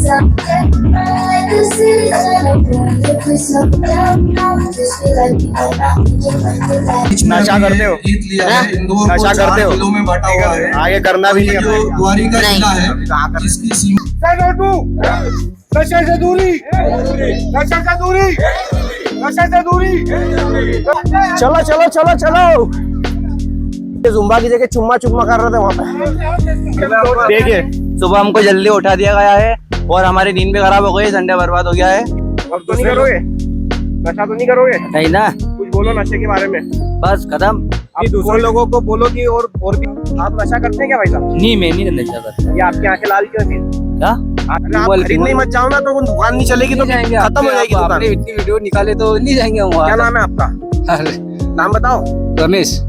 नशा करते हो? नशा करते हो? आगे करना भी नहीं है। नशे से दूरी, नशे से दूरी, नशे से दूरी। चलो चलो चलो चलो। जुम्बा की जगह चुम्मा चुम्मा कर रहे थे वहाँ पे। देखिए सुबह हमको जल्दी उठा दिया गया है और हमारी नींद भी खराब हो गई, संडे बर्बाद हो गया है। अब तो नहीं करोगे? नशा तो नहीं करोगे? नहीं ना, कुछ बोलो नशे के बारे में। बस खत्म। आप दूसरे लोगों को बोलो कि और भी। आप नशा करते हैं क्या भाई साहब? नहीं, मैं नहीं नशा करता। ये आपकी आंखें लाल क्यों थी? क्या? अगर आप खरीदने मत जाओ ना तो वो दुकान नहीं चलेगी, तो जाएंगे, खत्म हो जाएगी दुकान। इतनी वीडियो निकाले तो नहीं जाएंगे हम वहाँ। क्या नाम है आपका? नाम बताओ। रमेश।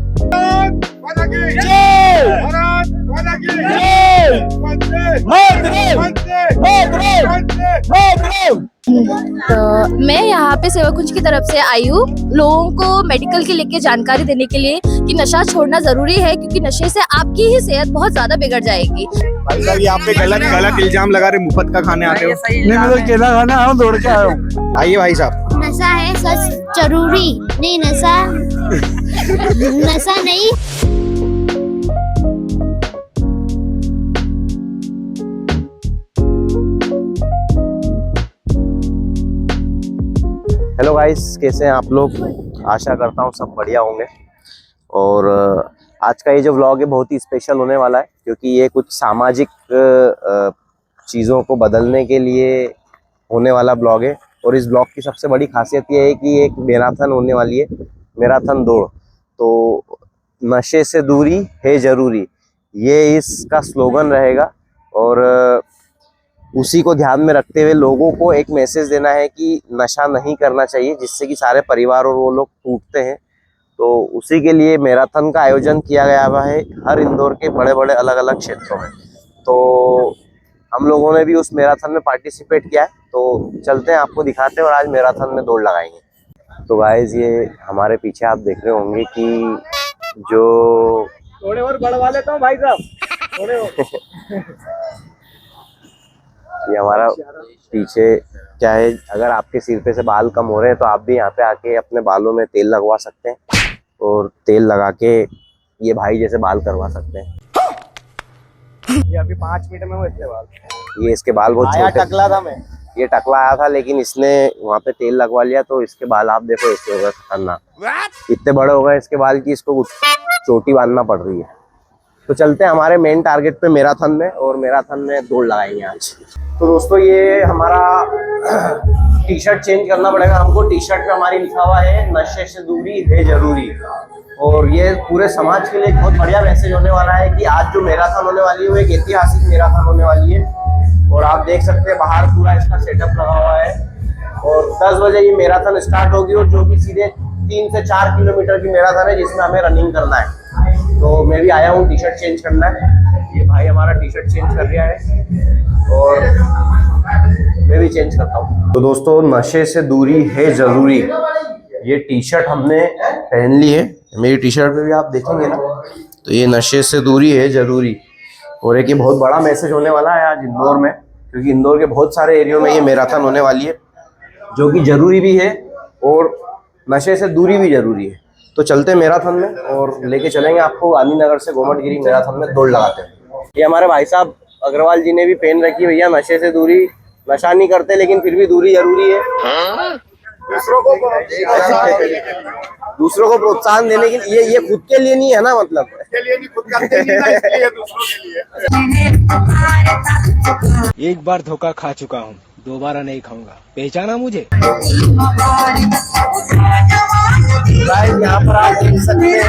तो मैं यहाँ पे सेवा कुंज की तरफ से आई हूँ लोगों को मेडिकल के लेके जानकारी देने के लिए कि नशा छोड़ना जरूरी है, क्योंकि नशे से आपकी ही सेहत बहुत ज्यादा बिगड़ जाएगी। भाई साहब ये आप पे गलत इल्जाम लगा रहे, मुफ्त का खाने आते हो। नहीं, केला खाना आया हूँ, दौड़ के आया हूँ। आइए भाई साहब। नशा है सच जरूरी नहीं, नशा नशा नहीं। हेलो गाइस, कैसे हैं आप लोग? आशा करता हूँ सब बढ़िया होंगे। और आज का ये जो व्लॉग है बहुत ही स्पेशल होने वाला है, क्योंकि ये कुछ सामाजिक चीज़ों को बदलने के लिए होने वाला ब्लॉग है। और इस ब्लॉग की सबसे बड़ी खासियत ये है कि एक मैराथन होने वाली है, मैराथन दौड़। तो नशे से दूरी है ज़रूरी, ये इसका स्लोगन रहेगा। और उसी को ध्यान में रखते हुए लोगों को एक मैसेज देना है कि नशा नहीं करना चाहिए, जिससे कि सारे परिवार और वो लोग टूटते हैं। तो उसी के लिए मैराथन का आयोजन किया गया हुआ है हर इंदौर के बड़े बड़े अलग अलग क्षेत्रों में। तो हम लोगों ने भी उस मैराथन में पार्टिसिपेट किया है। तो चलते हैं, आपको दिखाते हैं और आज मैराथन में दौड़ लगाएंगे। तो गाइस ये हमारे पीछे आप देख रहे होंगे कि जो थोड़े और बढ़वा लेता हूँ भाई साहब, थोड़े और। ये हमारा पीछे क्या है, अगर आपके सिर पे से बाल कम हो रहे हैं तो आप भी यहाँ पे आके अपने बालों में तेल लगवा सकते हैं और तेल लगा के ये भाई जैसे बाल करवा सकते हैं। ये अभी 5 मिनट में हो इसके बाल। ये इसके बाल बहुत छोटे, टकला था मैं। ये टकला आया था, लेकिन इसने वहाँ पे तेल लगवा लिया तो इसके बाल आप देखो ऐसे हो गए खतरनाक। इतने बड़े हो गए इसके बाल की इसको चोटी बांधना पड़ रही है। तो चलते हैं हमारे मेन टारगेट पे मैराथन में, और मैराथन में दौड़ लगाएंगे आज। तो दोस्तों ये हमारा टी शर्ट चेंज करना पड़ेगा हमको। टी शर्ट पे हमारी लिखा हुआ है नशे से दूरी है जरूरी। और ये पूरे समाज के लिए एक बहुत बढ़िया मैसेज होने वाला है कि आज जो मैराथन होने वाली है वो एक ऐतिहासिक मैराथन होने वाली है। और आप देख सकते हैं बाहर पूरा इसका सेटअप लगा हुआ है। और 10 बजे ये मैराथन स्टार्ट होगी, और जो कि सीधे 3 से 4 किलोमीटर की मैराथन है, जिसमें हमें रनिंग करना है। तो मैं भी आया हूँ टी शर्ट चेंज करना है। ये भाई हमारा टी शर्ट चेंज कर रहा है और मैं भी चेंज करता हूँ। तो दोस्तों नशे से दूरी है जरूरी, ये टी शर्ट हमने पहन ली है। मेरी टी शर्ट पे भी आप देखेंगे ना, तो ये नशे से दूरी है जरूरी। और एक ये बहुत बड़ा मैसेज होने वाला है आज इंदौर में, क्योंकि इंदौर के बहुत सारे एरियो में ये मैराथन होने वाली है, जो कि जरूरी भी है और नशे से दूरी भी जरूरी है। तो चलते हैं मैराथन में और लेके चलेंगे आपको गांधीनगर से गोमटगिरी मैराथन में दौड़ लगाते हैं। ये हमारे भाई साहब अग्रवाल जी ने भी पेन रखी, भैया नशे से दूरी, नशा नहीं करते लेकिन फिर भी दूरी जरूरी है। दूसरों को प्रोत्साहन देने के लिए, ये खुद के लिए नहीं है ना, मतलब के लिए नहीं, खुद करते नहीं ना, इसलिए दूसरों के लिए। एक बार धोखा खा चुका हूँ, दोबारा नहीं खाऊंगा, पहचाना मुझे। यहाँ पर आप देख सकते हैं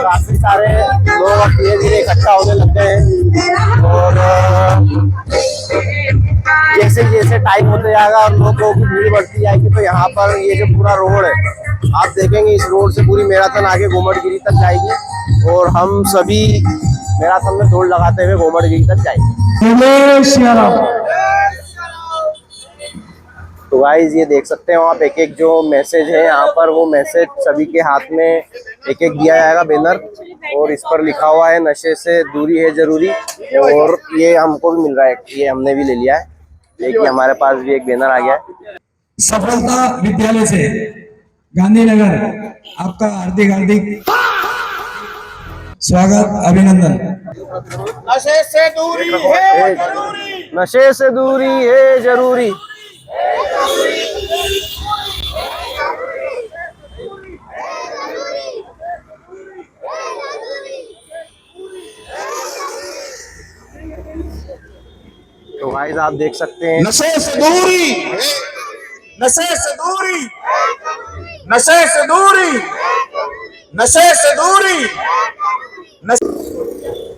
काफी सारे लोग धीरे धीरे इकट्ठा होने लग गए हैं। और जैसे जैसे टाइम होते जाएगा और लोगों की भीड़ बढ़ती जाएगी, तो यहाँ पर ये जो पूरा रोड है आप देखेंगे, इस रोड से पूरी मैराथन आगे गोमटगिरी तक जाएगी और हम सभी मैराथन में दौड़ लगाते हुए गोमटगिरी तक जाएंगे। तो गाइस ये देख सकते हैं आप एक एक जो मैसेज है यहाँ पर, वो मैसेज सभी के हाथ में एक एक दिया जाएगा बैनर, और इस पर लिखा हुआ है नशे से दूरी है जरूरी। और ये हमको भी मिल रहा है, ये हमने भी ले लिया है। देखिए हमारे पास भी एक बैनर आ गया है। सफलता विद्यालय से गांधीनगर आपका हार्दिक हार्दिक स्वागत अभिनंदन। नशे से दूरी है जरूरी। नशे से दूरी है जरूरी। तो गाइस आप देख सकते हैं नशे से दूरी, नशे से दूरी, नशे से दूरी, नशे से दूरी।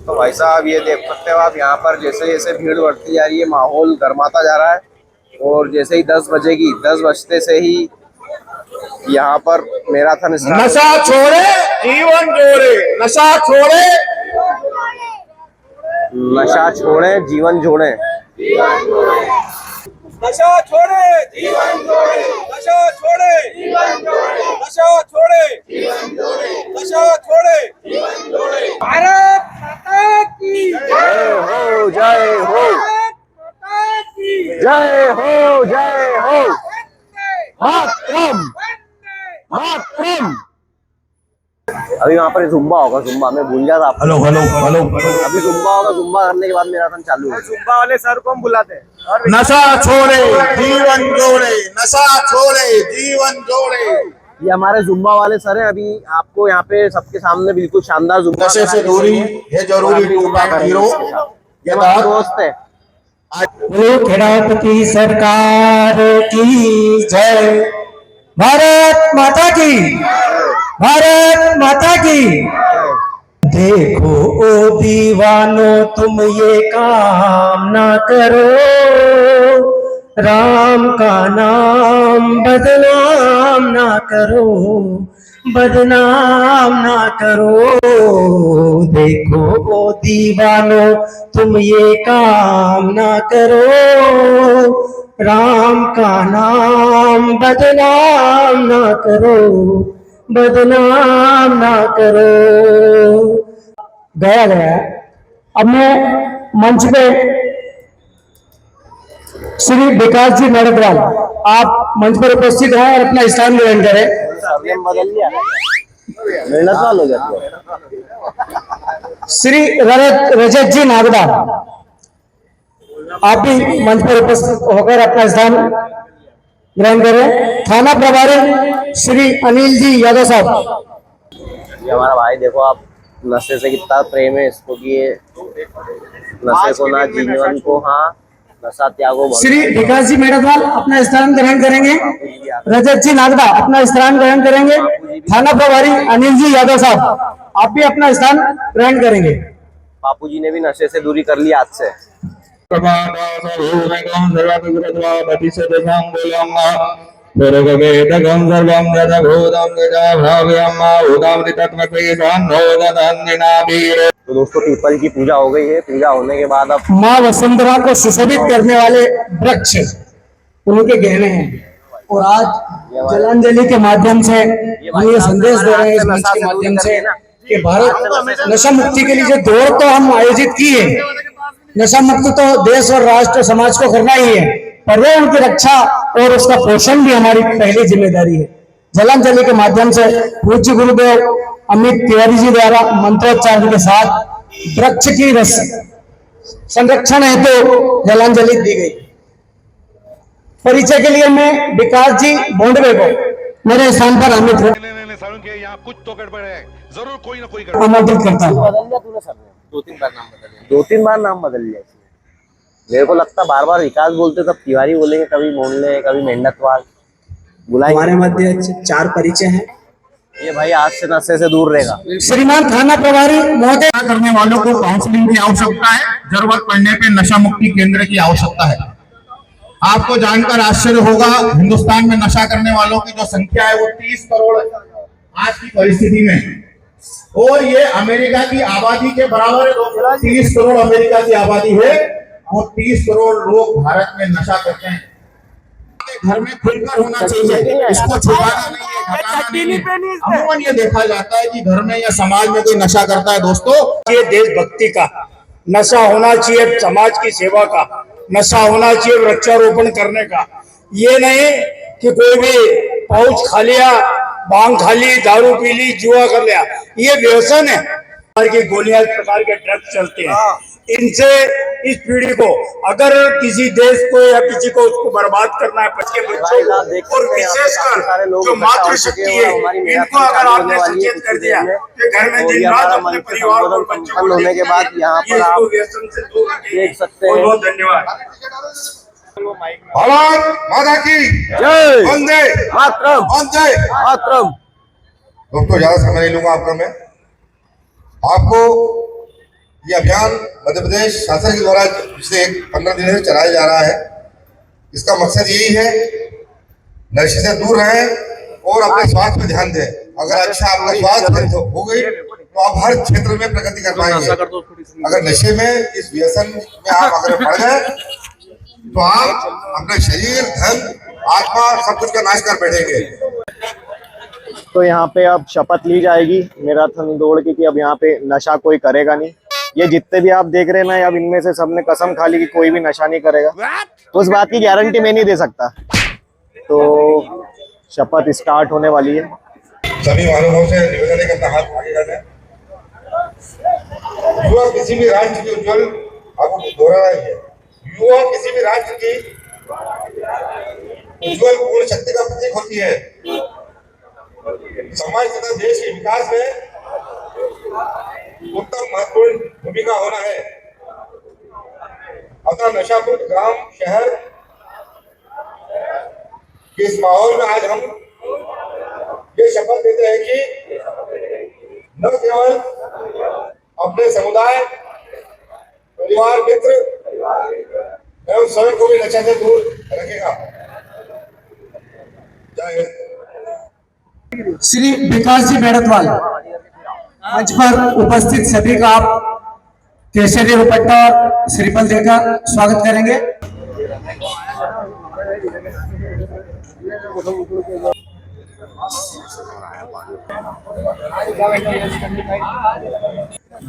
तो भाई साहब ये देख सकते हो आप, यहाँ पर जैसे जैसे भीड़ बढ़ती जा रही है माहौल गर्माता जा रहा है। और जैसे ही 10 बजेगी, 10 बजते से ही यहाँ पर मैराथन स्टार्ट। नशा छोड़े जीवन जोड़े, नशा छोड़े, नशा छोड़े जीवन जोड़े। नशा छोड़े जीवन जोड़े, नशा छोड़े जीवन जोड़े, नशा छोड़े जीवन जोड़े, नशा छोड़े जीवन जोड़े। भारत माता की जय हो, जय हो, माता की जय हो, जय हो। मातरम, मातरम। अभी वहाँ पर जुम्बा होगा, जुम्बा मैं भूल गया था। Hello hello hello. अभी जुम्बा होगा, जुम्बा करने के बाद मैराथन चालू है। जुम्बा वाले सर को हम बुलाते हैं। नशा छोड़े जीवन जोड़े, नशा छोड़े जीवन जोड़े। ये हमारे जुम्बा वाले सर हैं। अभी आपको यहाँ पे सबके सामने बिल्कुल शानदार जुम्बा नशे से दूरी है जरूरी, हीरो ये हमारा दोस्त है। बोलो खेड़ापति सरकार की जय। भारत माता की, भारत माता की। देखो ओ दीवानो तुम ये काम ना करो, राम का नाम बदनाम ना करो, बदनाम ना करो। देखो ओ दीवानो तुम ये काम ना करो, राम का नाम बदनाम ना करो, बदनाम ना करो। गया गया। अब मैं मंच पे श्री विकास जी नड़कवाल, आप मंच पर उपस्थित हैं और अपना स्थान ग्रहण करें। बदल लिया, मेहनत वाल हो जाती है। श्री रजत जी नागदा, आप भी मंच पर उपस्थित होकर अपना स्थान ग्रहण करें। थाना प्रभारी श्री अनिल जी यादव साहब। ये हमारा भाई देखो आप, नशे से कितना प्रेम है इसको कि ये नशे को ना, जीवन को हाँ, नशा त्यागो। श्री विकास जी मेड़कवाल अपना स्थान ग्रहण करेंगे। रजत जी नागदा अपना स्थान ग्रहण करेंगे। थाना प्रभारी अनिल जी यादव साहब, आप भी अपना स्थान ग्रहण करेंगे। बापू जी ने भी नशे से दूरी कर ली आज से। तो दोस्तों पीपल की पूजा हो गई है। पूजा होने के बाद अब माँ वसुंधरा को सुशोभित करने वाले वृक्ष उनके गहने हैं। और आज जलांजलि के माध्यम से हम ये संदेश दे रहे हैं इस मंच के माध्यम से कि भारत नशा मुक्ति के लिए जो दौड़ तो हम आयोजित की है, नशा मुक्त तो देश और राष्ट्र समाज को करना ही है, पर्यावरण की रक्षा और उसका पोषण भी हमारी पहली जिम्मेदारी है। जलांजलि के माध्यम से पूज्य गुरुदेव अमित तिवारी जी द्वारा मंत्रोच्चारण के साथ वृक्ष की संरक्षण हेतु जलांजलि दी गई। परिचय के लिए मैं विकास जी बोंडवे को मेरे स्थान पर यहाँ कुछ तो गड़बड़ है, जरूर कोई ना कोई गड़बड़। आमंत्रित करता हूँ। बदल लिया तूने सर ने? 2-3 बार नाम बदल लिया। 2-3 बार नाम बदल लिया इसने। मेरे को लगता बार बार विकास बोलते तब तिवारी बोलेंगे, कभी मोहल्ले, कभी मेंढकवाल बुलाएंगे। हमारे मध्य 4 परिचय हैं। ये भाई आज से नशे से दूर रहेगा। श्रीमान थाना प्रभारी महोदय, करने वालों को काउंसलिंग की आवश्यकता है, जरूरत पड़ने पे नशा मुक्ति केंद्र की आवश्यकता है। आपको जानकर आश्चर्य होगा, हिंदुस्तान में नशा करने वालों की जो संख्या है वो 30 करोड़ आज की परिस्थिति में, और ये अमेरिका की आबादी के बराबर है। 30 करोड़ अमेरिका की आबादी है और 30 करोड़ लोग भारत में नशा करते हैं। घर में खुलकर होना चाहिए, इसको छुपाना नहीं है, घटाना नहीं है। अमूमन ये देखा जाता है कि घर में या समाज में कोई नशा करता है दोस्तों, ये देशभक्ति का नशा होना चाहिए, समाज की सेवा का। नशा होना चाहिए वृक्षारोपण करने का। ये नहीं कि कोई भी पाउच खा लिया, भांग खा ली, दारू पी ली, जुआ कर लिया, ये व्यसन है। प्रकार की गोलियां, प्रकार के ड्रग्स चलते हैं, इनसे इस पीढ़ी को, अगर किसी देश को या किसी को उसको बर्बाद करना है, बच्चे बच्चों को और विशेषकर जो मातृशक्ति है, इनको अगर आपने सचेत कर दिया कि घर में दिन रात अपने परिवार और बच्चों को होने के बाद यहाँ पर आप व्यसन से दूर देख सकते हैं। बहुत धन्यवाद। भारत माता की जय वंदे मातरम, वंदे मातरम। दोस्तों, ज्यादा समय नहीं लूंगा आपका मैं। आपको ये अभियान मध्य प्रदेश शासन के द्वारा पिछले 15 दिनों से चलाया जा रहा है। इसका मकसद यही है नशे से दूर रहें और अपने स्वास्थ्य पर ध्यान दें। अगर अच्छा आपका स्वास्थ्य हो गई तो आप हर क्षेत्र में प्रगति कर पाएंगे। अगर नशे में, इस व्यसन में आप अगर पड़ गए तो आप अपने शरीर, धन, आत्मा सब कुछ का नाश कर बैठेंगे। तो यहाँ पे अब शपथ ली जाएगी मैराथन दौड़ की कि अब यहाँ पे नशा कोई करेगा नहीं। ये जितने भी आप देख रहे हैं ना, अब इनमें से सबने कसम खा ली कि कोई भी नशा नहीं करेगा। तो उस बात की गारंटी मैं नहीं दे सकता। तो शपथ स्टार्ट होने वाली है। सभी महानुभावों से निवेदन है कि अपना हाथ आगे कर दें। युवा किसी भी राष्ट्र की उज्जवल, आपको दोहरा रही है, युवा किसी भी राष्ट्र की उज्जवल पूर्ण शक्ति का प्रतीक होती है। समाज तथा देश के विकास में उत्तम महत्वपूर्ण भूमिका होना है। अतः नशामुक्त ग्राम, शहर के इस माहौल में आज हम ये शपथ लेते हैं कि न केवल अपने समुदाय, परिवार, मित्र एवं स्वयं को भी नशा से दूर रखेगा। जय हिंद। श्री विकास जी बेड़तवाल, मंच पर उपस्थित सभी का आप केसरी दुपट्टा और श्रीफल देकर स्वागत करेंगे।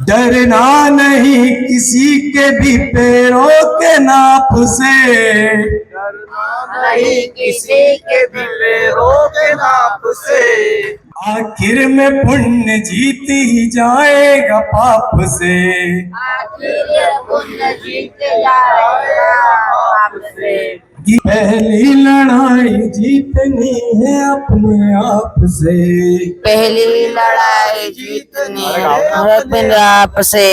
डरना नहीं किसी के भी पैरों के नाप से, नहीं किसी के भी पैरों के नाप से, आखिर में पुण्य जीत ही जाएगा पाप से। पहली लड़ाई जीतनी है अपने आप से, पहली लड़ाई जीतनी है अपने आप से।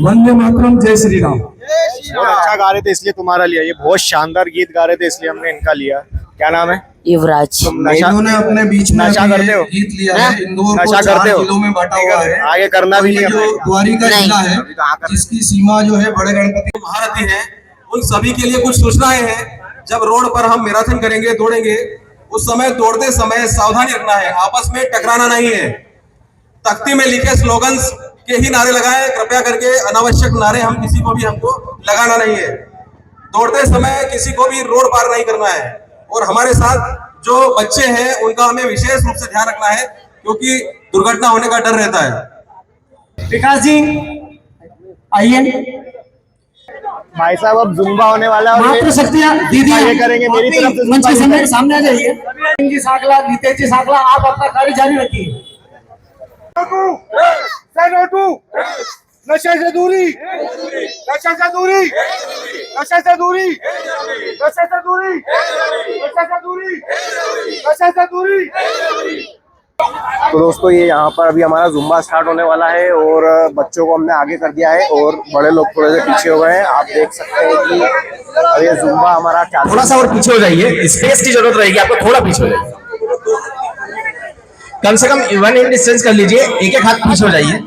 वंदे मातरम, जय श्री राम। बहुत अच्छा गा रहे थे इसलिए तुम्हारा लिया। ये बहुत शानदार गीत गा रहे थे इसलिए हमने इनका लिया। क्या नाम है? युवराज। इन्होंने अपने बीच में नशा करते हो? गीत लिया है। इंदौर को नशा 4 करते हो? जिलों में बांटा हुआ है। आगे करना भी नहीं जो है। द्वारिका जिला है, जिसकी सीमा जो है बड़े गणपति महारथी हैं, उन सभी के लिए कुछ सूचनाएं हैं। जब रोड पर हम मैराथन करेंगे, दौड़ेंगे, उस समय दौड़ते समय सावधानी रखना है, आपस में टकराना नहीं है। तख्ती में लिखे स्लोगन्स के ही नारे लगाएं। कृपया करके अनावश्यक नारे किसी को भी हमको लगाना नहीं है। दौड़ते समय किसी को भी रोड पार नहीं करना है। और हमारे साथ जो बच्चे हैं उनका हमें विशेष रूप से ध्यान रखना है, क्योंकि दुर्घटना होने का डर रहता है। विकास जी आइए। भाई साहब अब जुम्बा होने वाला है। मातृशक्तियां दीदी ये करेंगे मेरी तरफ से। मंच के सामने आ जाइए। जी साकला, नितेश जी साकला, आप अपना कार्य जारी रखिए। नशे से दूरी, नशे से दूरी, नशे से दूरी, नशे से दूरी, नशे से दूरी, नशे से दूरी। तो दोस्तों, ये यहाँ पर अभी हमारा जुम्बा स्टार्ट होने वाला है और बच्चों को हमने आगे कर दिया है और बड़े लोग थोड़े से पीछे हो गए हैं। आप देख सकते हैं कि अब ये जुम्बा हमारा थोड़ा सा और पीछे हो जाइए, स्पेस की जरूरत रहेगी आपको, थोड़ा पीछे हो जाइए। कम से कम 1 इंच डिस्टेंस कर लीजिए, एक हाथ पीछे हो जाइए।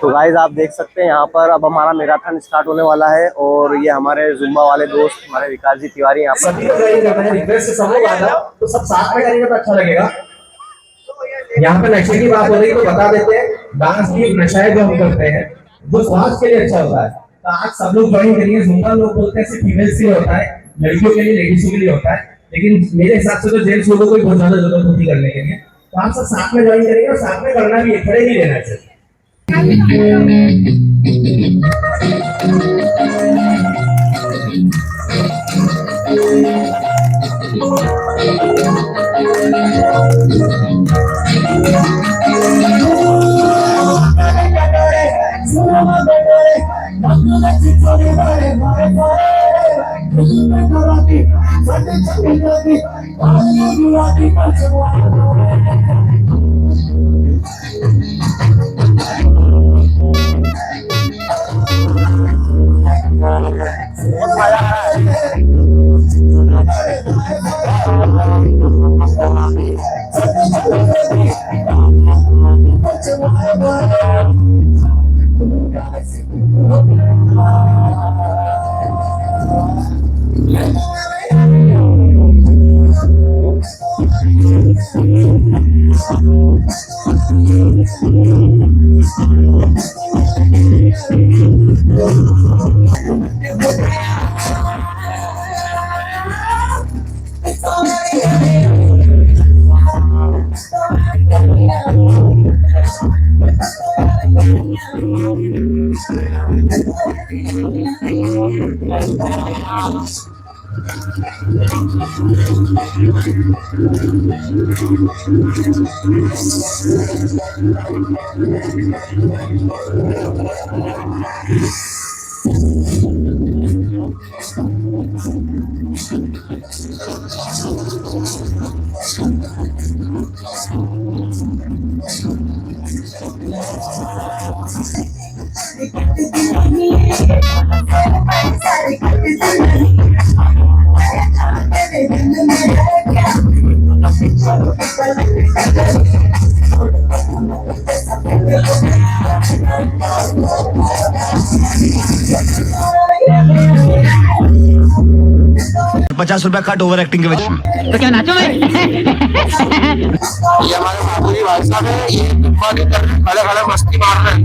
तो गाइस आप देख सकते हैं यहाँ पर अब हमारा मैराथन स्टार्ट होने वाला है और ये हमारे जुम्बा वाले दोस्त हमारे विकास जी तिवारी यहाँ पर। सब लोग आना, तो सब साथ में करेंगे तो अच्छा लगेगा। यहाँ पे नशे की बात हो रही है तो बता देते हैं, डांस भी एक नशा है जो हम करते हैं, जो स्वास्थ्य के लिए अच्छा होता है। तो आज सब लोग ज्वाइन करिए। जुम्बा लोग बोलते हैं सिर्फ फीमेल्स के लिए होता है, लड़कियों के लिए, लेडीजों के लिए होता है, लेकिन मेरे हिसाब से तो जेंट्स लोगों को भी बहुत ज्यादा जरूरत होती है करने के लिए। तो आप सब साथ में ज्वाइन करेंगे और साथ में करना भी है, खड़े नहीं रहना चाहिए। ₹50 कट ओवर एक्टिंग के वजह से। तो क्या नाचो मैं ये हमारे बाबूजी भाई साहब है, ये जुम्बा नहीं कर रहे, खड़े खड़े मस्ती मार रहे हैं।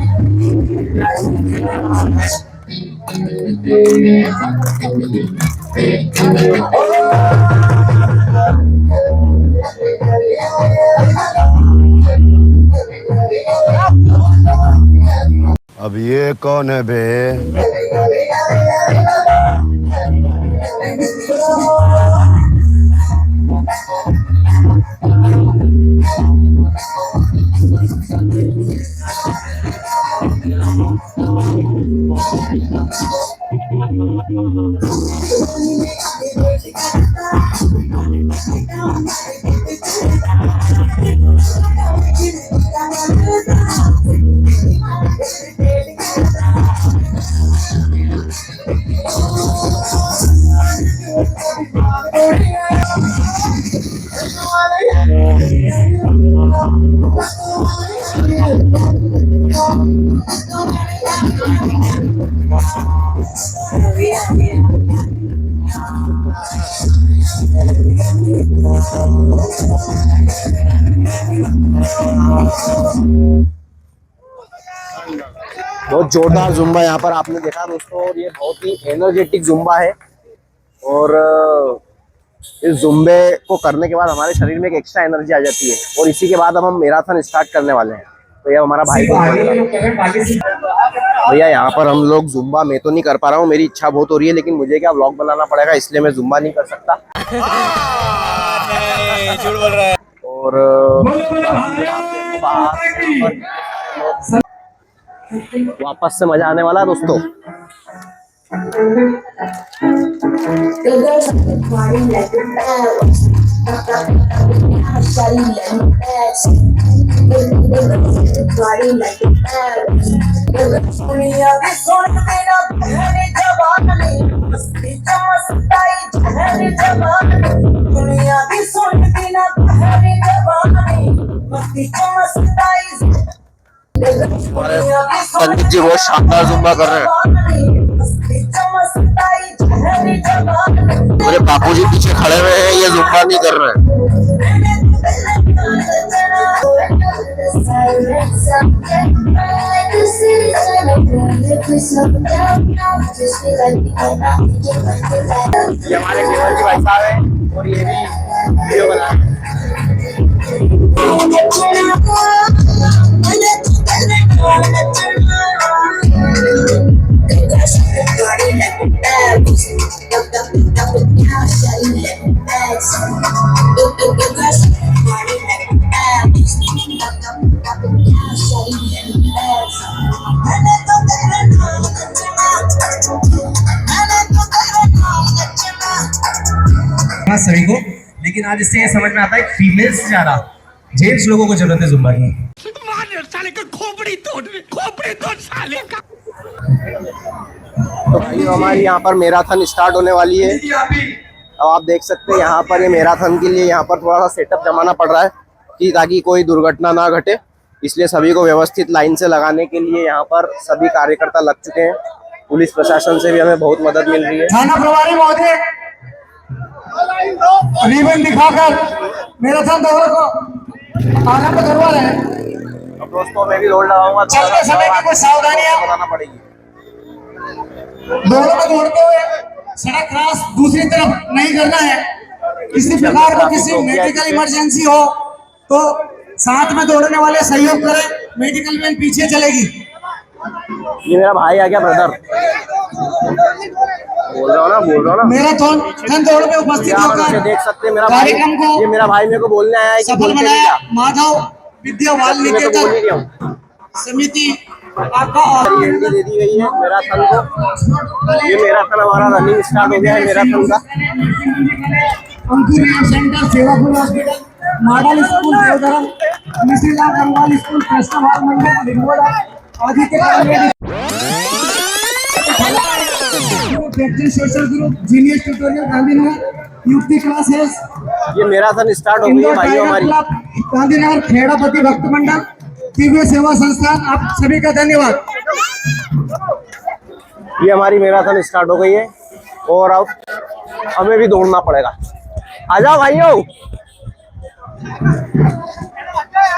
अब ये कौन है बे? बहुत जोरदार जुम्बा यहाँ पर आपने देखा दोस्तों, और ये बहुत ही एनर्जेटिक जुम्बा है। और इस जुम्बे को करने के बाद हमारे शरीर में एक एक्स्ट्रा एनर्जी आ जाती है, और इसी के बाद हम मैराथन स्टार्ट करने वाले हैं। तो ये हमारा भाई भैया, यहाँ पर हम लोग जुम्बा, मैं तो नहीं कर पा रहा हूँ, मेरी इच्छा बहुत हो रही है, लेकिन मुझे क्या व्लॉग बनाना पड़ेगा, इसलिए मैं जुम्बा नहीं कर सकता। झूठ बोल रहा है। और वापस से मजा आने वाला है दोस्तों। पंडित जी बहुत शानदार जुम्बा कर रहे हैं। मेरे बापू जी पीछे खड़े हुए हैं, ये जुम्बा नहीं कर रहे हैं। ये हमारे केवल जी भाई साहब हैं, और ये भी वीडियो बना रहे हैं। शाबाश सभी को। लेकिन आज इससे ये समझ में आता है फीमेल्स से ज्यादा जेंट्स लोगों को जरूरत है जुम्बा की। तो भाई हमारी यहाँ पर मैराथन स्टार्ट होने वाली है। अब आप देख सकते हैं यहाँ पर ये मैराथन के लिए यहाँ पर थोड़ा सा सेटअप जमाना पड़ रहा है कि ताकि कोई दुर्घटना ना घटे, इसलिए सभी को व्यवस्थित लाइन से लगाने के लिए यहाँ पर सभी कार्यकर्ता लग चुके हैं। पुलिस प्रशासन से भी हमें बहुत मदद मिल रही है। थाना प्रभारी महोदय रिबन दिखाकर मैराथन दौड़ को आरंभ करवा रहे हैं। अब दोस्तों मैं भी दौड़ लगाऊंगा, चलते समय की कुछ सावधानियां बताना पड़ेगी। दौड़ को दौड़ते हुए सड़क क्रॉस दूसरी तरफ नहीं करना है। किसी प्रकार को किसी मेडिकल इमरजेंसी हो तो साथ में दौड़ने वाले सहयोग करें, मेडिकल वैन पीछे चलेगी। ये मेरा भाई आ गया, ब्रदर बोल रहा हूँ ना मैराथन दौड़ में उपस्थित होकर देख सकते हैं मेरा भाई, कार्यक्रम को ये मेरा भाई मेरे को बोलने आया है कि सफल बनाया। माधव विद्या बाल निकेतन समिति आपका और एंट्री दे दी गई है मैराथन को। ये मैराथन हमारा रनिंग स्टार्ट हो गया है मैराथन का। Ankuriya centre Sevapur hospital model school Devdharam Mishrilal Gangwal school Krishnabhag Mandal Lingoda आदि के social group genius tutorial Gandhinagar Yukti classes. ये मैराथन स्टार्ट हो गई है भाई हमारी। गांधीनगर खेड़ापति भक्त मंडल दिव्य सेवा संस्थान, आप सभी का धन्यवाद। ये हमारी मैराथन स्टार्ट हो गई है और अब हमें भी दौड़ना पड़ेगा। आ जाओ भाइयों,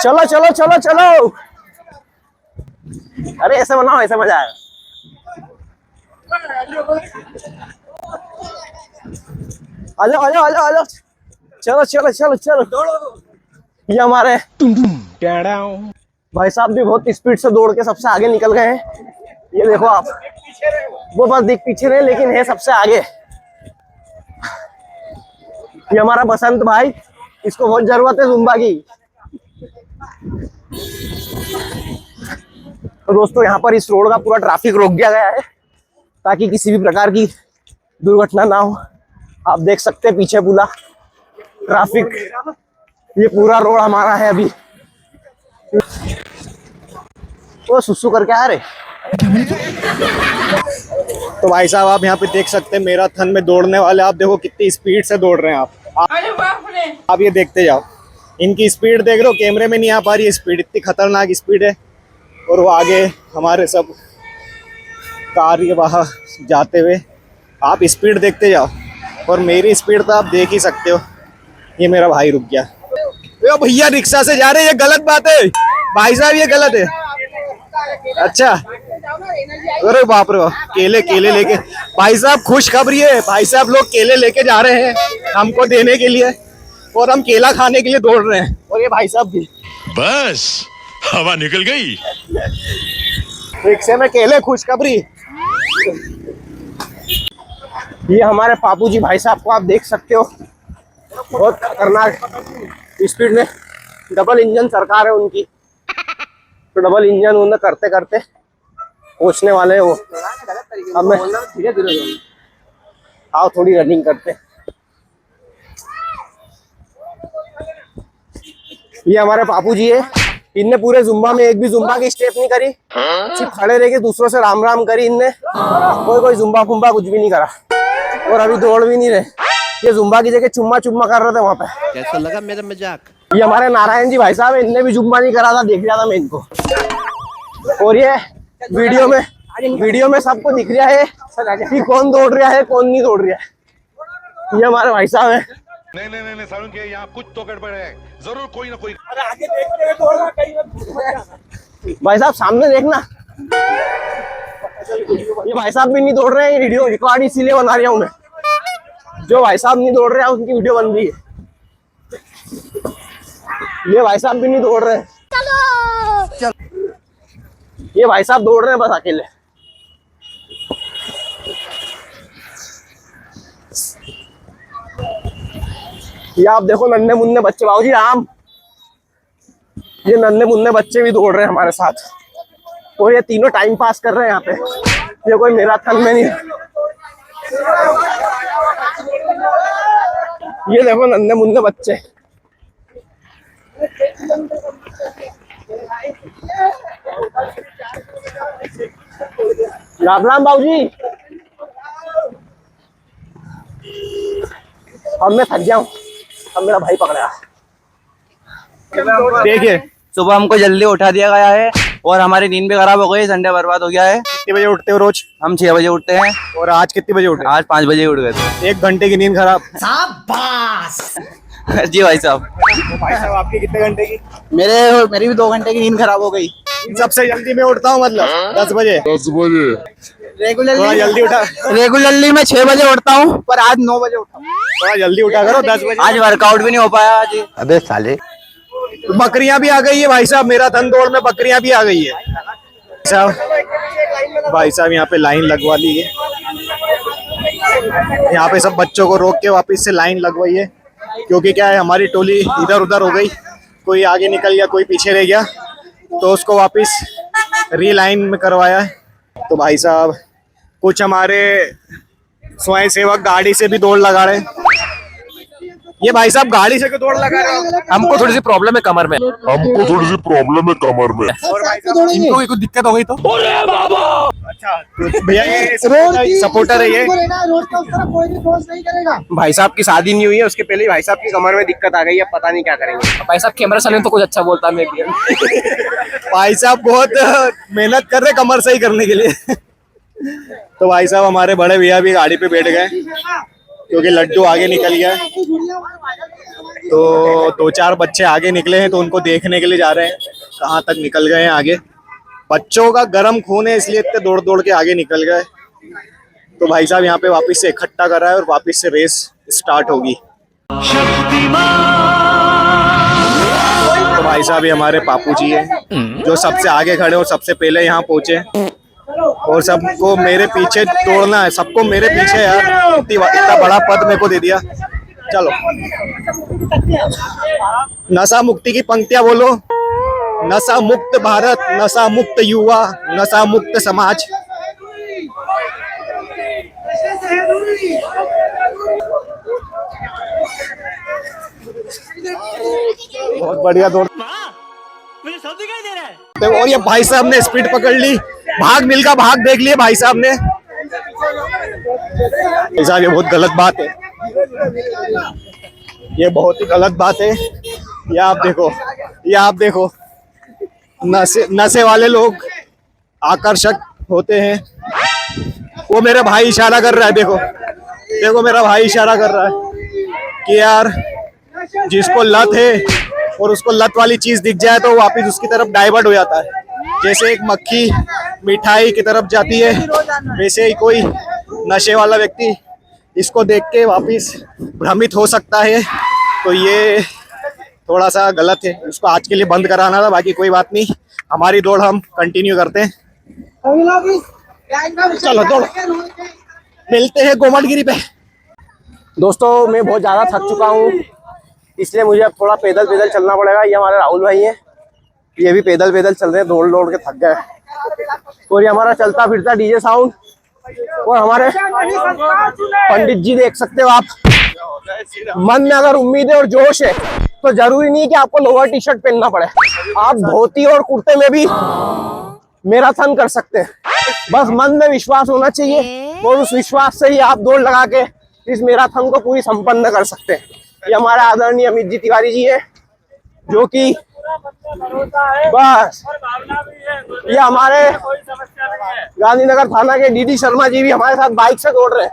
चलो चलो चलो चलो। अरे ऐसे बनाओ, ऐसे मजा आएगा। आ जाओ आ जाओ आ जाओ आ जाओ, चलो चलो चलो चलो। ये हमारे भाई साहब भी बहुत स्पीड से दौड़ के सबसे आगे निकल गए हैं। ये देखो आप, वो बस दिख पीछे रहे लेकिन है सबसे आगे। ये हमारा बसंत भाई, इसको बहुत जरूरत है जुम्बा की। तो दोस्तों यहाँ पर इस रोड का पूरा ट्रैफिक रोक दिया गया है ताकि किसी भी प्रकार की दुर्घटना ना हो। आप देख सकते हैं पीछे पूरा ट्रैफिक, ये पूरा रोड हमारा है अभी। वो सुसु करके आ रहे। तो भाई साहब आप यहाँ पे देख सकते हैं मैराथन में दौड़ने वाले, आप देखो कितनी स्पीड से दौड़ रहे हैं आप ये देखते जाओ। इनकी स्पीड देख रहे हो, कैमरे में नहीं आ पा रही है स्पीड, इतनी खतरनाक स्पीड है। और वो आगे हमारे सब कार के वहाँ जाते हुए आप स्पीड देखते जाओ, और मेरी स्पीड तो आप देख ही सकते हो। ये मेरा भाई रुक गया। भैया रिक्शा से जा रहे हैं, ये गलत बात है भाई साहब, ये गलत है। अच्छा, अरे बाप रे बाप, केले केले लेके भाई साहब, खुशखबरी है भाई साहब, लोग केले लेके जा रहे हैं हमको देने के लिए, और हम केला खाने के लिए दौड़ रहे हैं। और ये भाई साहब भी बस हवा निकल गई। रिक्शे में केले, खुशखबरी। ये हमारे पापू जी भाई साहब को आप देख सकते हो, बहुत खतरनाक स्पीड में। डबल इंजन सरकार है उनकी, तो डबल इंजन उन्हें करते करते पहुंचने वाले हैं वो। अब मैं आओ थोड़ी रनिंग करते। ये हमारे पापू जी है, इनने पूरे जुम्बा में एक भी जुम्बा की स्टेप नहीं करी, सिर्फ खड़े रह के दूसरों से राम राम करी इनने। कोई जुम्बा फुम्बा कुछ भी नहीं करा, और अभी दौड़ भी नहीं रहे। ये जुम्बा की जगह चुम्मा चुम्मा कर रहे थे वहां पे। कैसा लगा मेरा मजाक? ये हमारे नारायण जी भाई साहब, इनने भी जुम्बा नहीं करा था, देख लिया था मैं इनको। और ये वीडियो में सबको दिख रहा है कि कौन दौड़ रहा है कौन नहीं दौड़ रहा है। ये हमारे भाई साहब है। नहीं सारुण के यहाँ कुछ तो गड़बड़ है, जरूर कोई ना कोई। भाई साहब सामने देखना, ये भाई साहब भी नहीं दौड़ रहे हैं। वीडियो रिकॉर्ड इसीलिए बना रहा हूँ मैं, जो भाई साहब नहीं दौड़ रहे हैं उनकी वीडियो बन रही है। ये भाई साहब भी नहीं दौड़ रहे हैं, ये भाई साहब दौड़ रहे हैं बस अकेले। ये आप देखो नन्हे मुन्ने बच्चे, बाबूजी राम, ये नन्हे मुन्ने बच्चे भी दौड़ रहे हैं हमारे साथ, और ये तीनों टाइम पास कर रहे हैं यहाँ पे। ये कोई मैराथन में नहीं है। ये देखो नन्हे मुन्ने बच्चे। राम राम बाबूजी। अब मैं थक गया हूँ, अब मेरा भाई पकड़ेगा। देखिए सुबह हमको जल्दी उठा दिया गया है और हमारी नींद भी खराब हो गई, संडे बर्बाद हो गया है। कितने बजे उठते हो रोज? हम 6 बजे उठते हैं। और आज कितने बजे उठे? आज 5 बजे उठ गए थे। 1 घंटे की नींद खराब। जी भाई साहब। भाई साहब आपकी कितने घंटे की? मेरी भी 2 घंटे की नींद खराब हो गई। सबसे जल्दी मैं उठता हूँ मतलब 10 बजे। थोड़ा जल्दी उठा। रेगुलरली मैं 6 बजे उठता हूँ, पर आज 9 बजे उठा। थोड़ा जल्दी उठा करो 10 बजे। आज वर्कआउट भी नहीं हो पाया आज। अबे साले, बकरियां भी आ गई है भाई साहब, मेरा धन दौड़ में बकरियां भी आ गई है साहब। भाई साहब यहाँ पे लाइन लगवा ली है, यहाँ पे सब बच्चों को रोक के वापस से लाइन लगवाई है, क्योंकि क्या है हमारी टोली इधर उधर हो गई, कोई आगे निकल गया, कोई पीछे रह गया, तो उसको वापस री लाइन में करवाया है। तो भाई साहब कुछ हमारे स्वयं सेवक गाड़ी से भी दौड़ लगा रहे हैं। ये भाई साहब गाड़ी से क्यों दौड़ लगा रहे हो? हमको थोड़ी सी प्रॉब्लम है कमर में। और भाई साहब इनको कोई दिक्कत हो गई तो अच्छा तो भैया ये सपोर्टर है ये। भाई साहब की शादी नहीं हुई है, उसके पहले ही भाई साहब की कमर में दिक्कत आ गई है, पता नहीं क्या करेंगे। भाई साहब कैमरा चले तो कुछ अच्छा बोलता है मैं। भाई साहब बहुत मेहनत कर रहे कमर सही करने के लिए। तो भाई साहब हमारे बड़े भैया भी गाड़ी पे बैठ गए, क्योंकि लड्डू आगे निकल गया है, तो 2-4 बच्चे आगे निकले हैं, तो उनको देखने के लिए जा रहे हैं कहाँ तक निकल गए हैं आगे। बच्चों का गर्म खून है, इसलिए इतने दौड़ दौड़ के आगे निकल गए। तो भाई साहब यहाँ पे वापस से इकट्ठा कर रहा है और वापस से रेस स्टार्ट होगी। तो भाई साहब ये हमारे पापू जी हैं, जो सबसे आगे खड़े और सबसे पहले यहाँ पहुंचे, और सबको मेरे पीछे दौड़ना है, सबको मेरे पीछे यार। इतना बड़ा पद मेरे को दे दिया। चलो नशा मुक्ति की पंक्तियां बोलो। नशा मुक्त भारत, नशा मुक्त युवा, नशा मुक्त समाज। बहुत बढ़िया दौड़। मुझे सब दिखाई दे रहा है। और ये भाई साहब ने स्पीड पकड़ ली, भाग मिलका भाग देख लिए भाई साहब ने। साहब ये बहुत गलत बात है, ये बहुत ही गलत बात है। ये आप देखो, ये आप देखो, नशे वाले लोग आकर्षक होते हैं। वो मेरा भाई इशारा कर रहा है, देखो देखो मेरा भाई इशारा कर रहा है कि यार जिसको लत है और उसको लत वाली चीज दिख जाए तो वापिस उसकी तरफ डाइवर्ट हो जाता है। जैसे एक मक्खी मिठाई की तरफ जाती है, वैसे ही कोई नशे वाला व्यक्ति इसको देख के वापिस भ्रमित हो सकता है। तो ये थोड़ा सा गलत है, उसको आज के लिए बंद कराना था। बाकी कोई बात नहीं, हमारी दौड़ हम कंटिन्यू करते हैं। चलो दौड़, मिलते हैं गोमटगिरी पे। दोस्तों मैं बहुत ज़्यादा थक चुका हूँ, इसलिए मुझे अब थोड़ा पैदल पैदल चलना पड़ेगा। ये हमारे राहुल भाई हैं, ये भी पैदल पैदल चल रहे हैं, दौड़ दौड़ के थक गए। और ये हमारा चलता फिरता डीजे साउंड, और हमारे पंडित जी देख सकते हो आप। मन में अगर उम्मीद है और जोश है तो जरूरी नहीं कि आपको लोअर टी शर्ट पहनना पड़े, आप धोती और कुर्ते में भी मैराथन कर सकते हैं। बस मन में विश्वास होना चाहिए, और उस विश्वास से ही आप दौड़ लगा के इस मैराथन को पूरी संपन्न कर सकते हैं। ये हमारे आदरणीय अमित जी तिवारी जी है, जो कि बस ये हमारे गांधीनगर थाना के डीडी शर्मा जी भी हमारे साथ बाइक से दौड़ रहे हैं।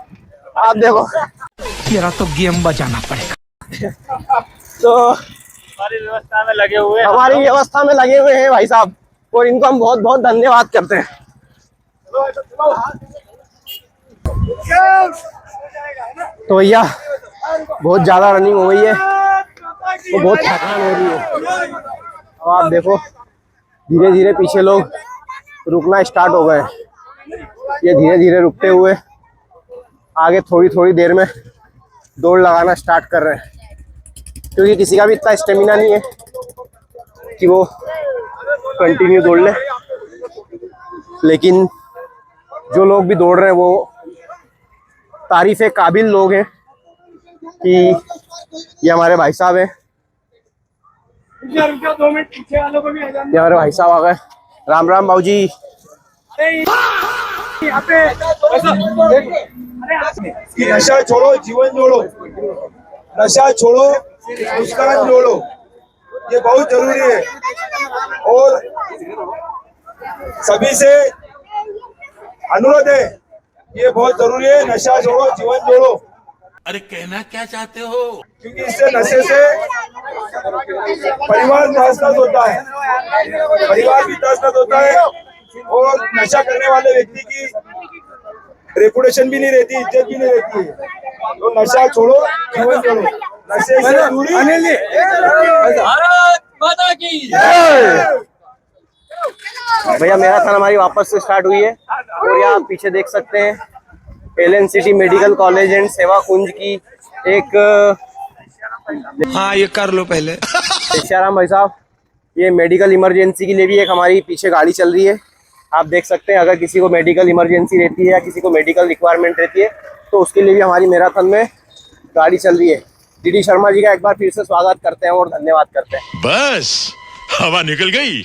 आप देखो, तेरा तो गेम बजाना पड़ेगा। तो हमारी व्यवस्था में लगे हुए हैं भाई साहब, और इनको हम बहुत बहुत धन्यवाद करते हैं। तो भैया बहुत ज्यादा रनिंग हो गई है, तो बहुत थकान हो रही है। और आप देखो धीरे धीरे पीछे लोग रुकना स्टार्ट हो गए, ये धीरे धीरे रुकते हुए आगे थोड़ी थोड़ी देर में दौड़ लगाना स्टार्ट कर रहे हैं, क्योंकि किसी का भी इतना स्टेमिना नहीं है कि वो कंटिन्यू दौड़ ले। लेकिन जो लोग भी दौड़ रहे हैं वो तारीफ काबिल लोग हैं, कि ये हमारे भाई साहब हैं, ये हमारे भाई साहब आ गए। राम राम बाबूजी। नशा छोड़ो जीवन जोड़ो, नशा छोड़ो मुस्कान जोड़ो, ये बहुत जरूरी है। और सभी से अनुरोध है, ये बहुत जरूरी है, नशा छोड़ो जीवन जोड़ो। अरे कहना क्या चाहते हो? क्योंकि इससे नशे से परिवार तहस-नहस होता है, परिवार भी तहस-नहस होता है और नशा करने वाले व्यक्ति की रेपुटेशन भी नहीं रहती, इज्जत भी नहीं रहती है। तो नशा छोड़ो जीवन जोड़ो, नशे से दूरी। भारत माता की जय। भैया मैराथन हमारी वापस से स्टार्ट हुई है और यहाँ आप पीछे देख सकते हैं Allen city medical college and Seva Kunj की एक, हाँ ये कर लो पहले। श्याराम भाई साहब, ये मेडिकल इमरजेंसी के लिए भी एक हमारी पीछे गाड़ी चल रही है। आप देख सकते हैं अगर किसी को मेडिकल इमरजेंसी रहती है या किसी को मेडिकल रिक्वायरमेंट रहती है तो उसके लिए भी हमारी मैराथन में गाड़ी चल रही है। डीडी शर्मा जी का एक बार फिर से स्वागत करते हैं और धन्यवाद करते हैं। बस हवा निकल गई।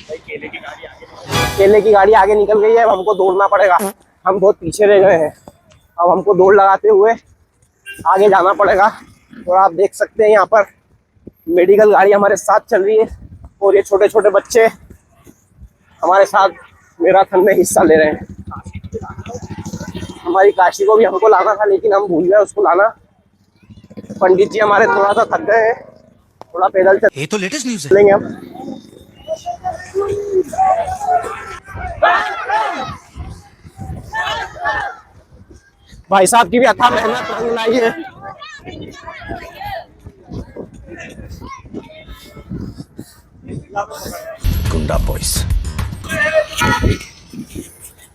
केले की गाड़ी आगे निकल गई है, अब हमको दौड़ना पड़ेगा, हम बहुत पीछे रह गए हैं। अब हमको दौड़ लगाते हुए आगे जाना पड़ेगा। और आप देख सकते हैं यहाँ पर मेडिकल गाड़ी हमारे साथ चल रही है और ये छोटे छोटे बच्चे हमारे साथ मैराथन में हिस्सा ले रहे हैं। हमारी काशी को भी हमको लाना था लेकिन हम भूल गए उसको लाना। पंडित जी हमारे थोड़ा सा थक गए हैं, थोड़ा पैदल चल, ये तो लेटेस्ट न्यूज़ है। चलेंगे हम। भाई साहब की भी अथाह मेहनत रंग लाई है। गुंडा बॉयज।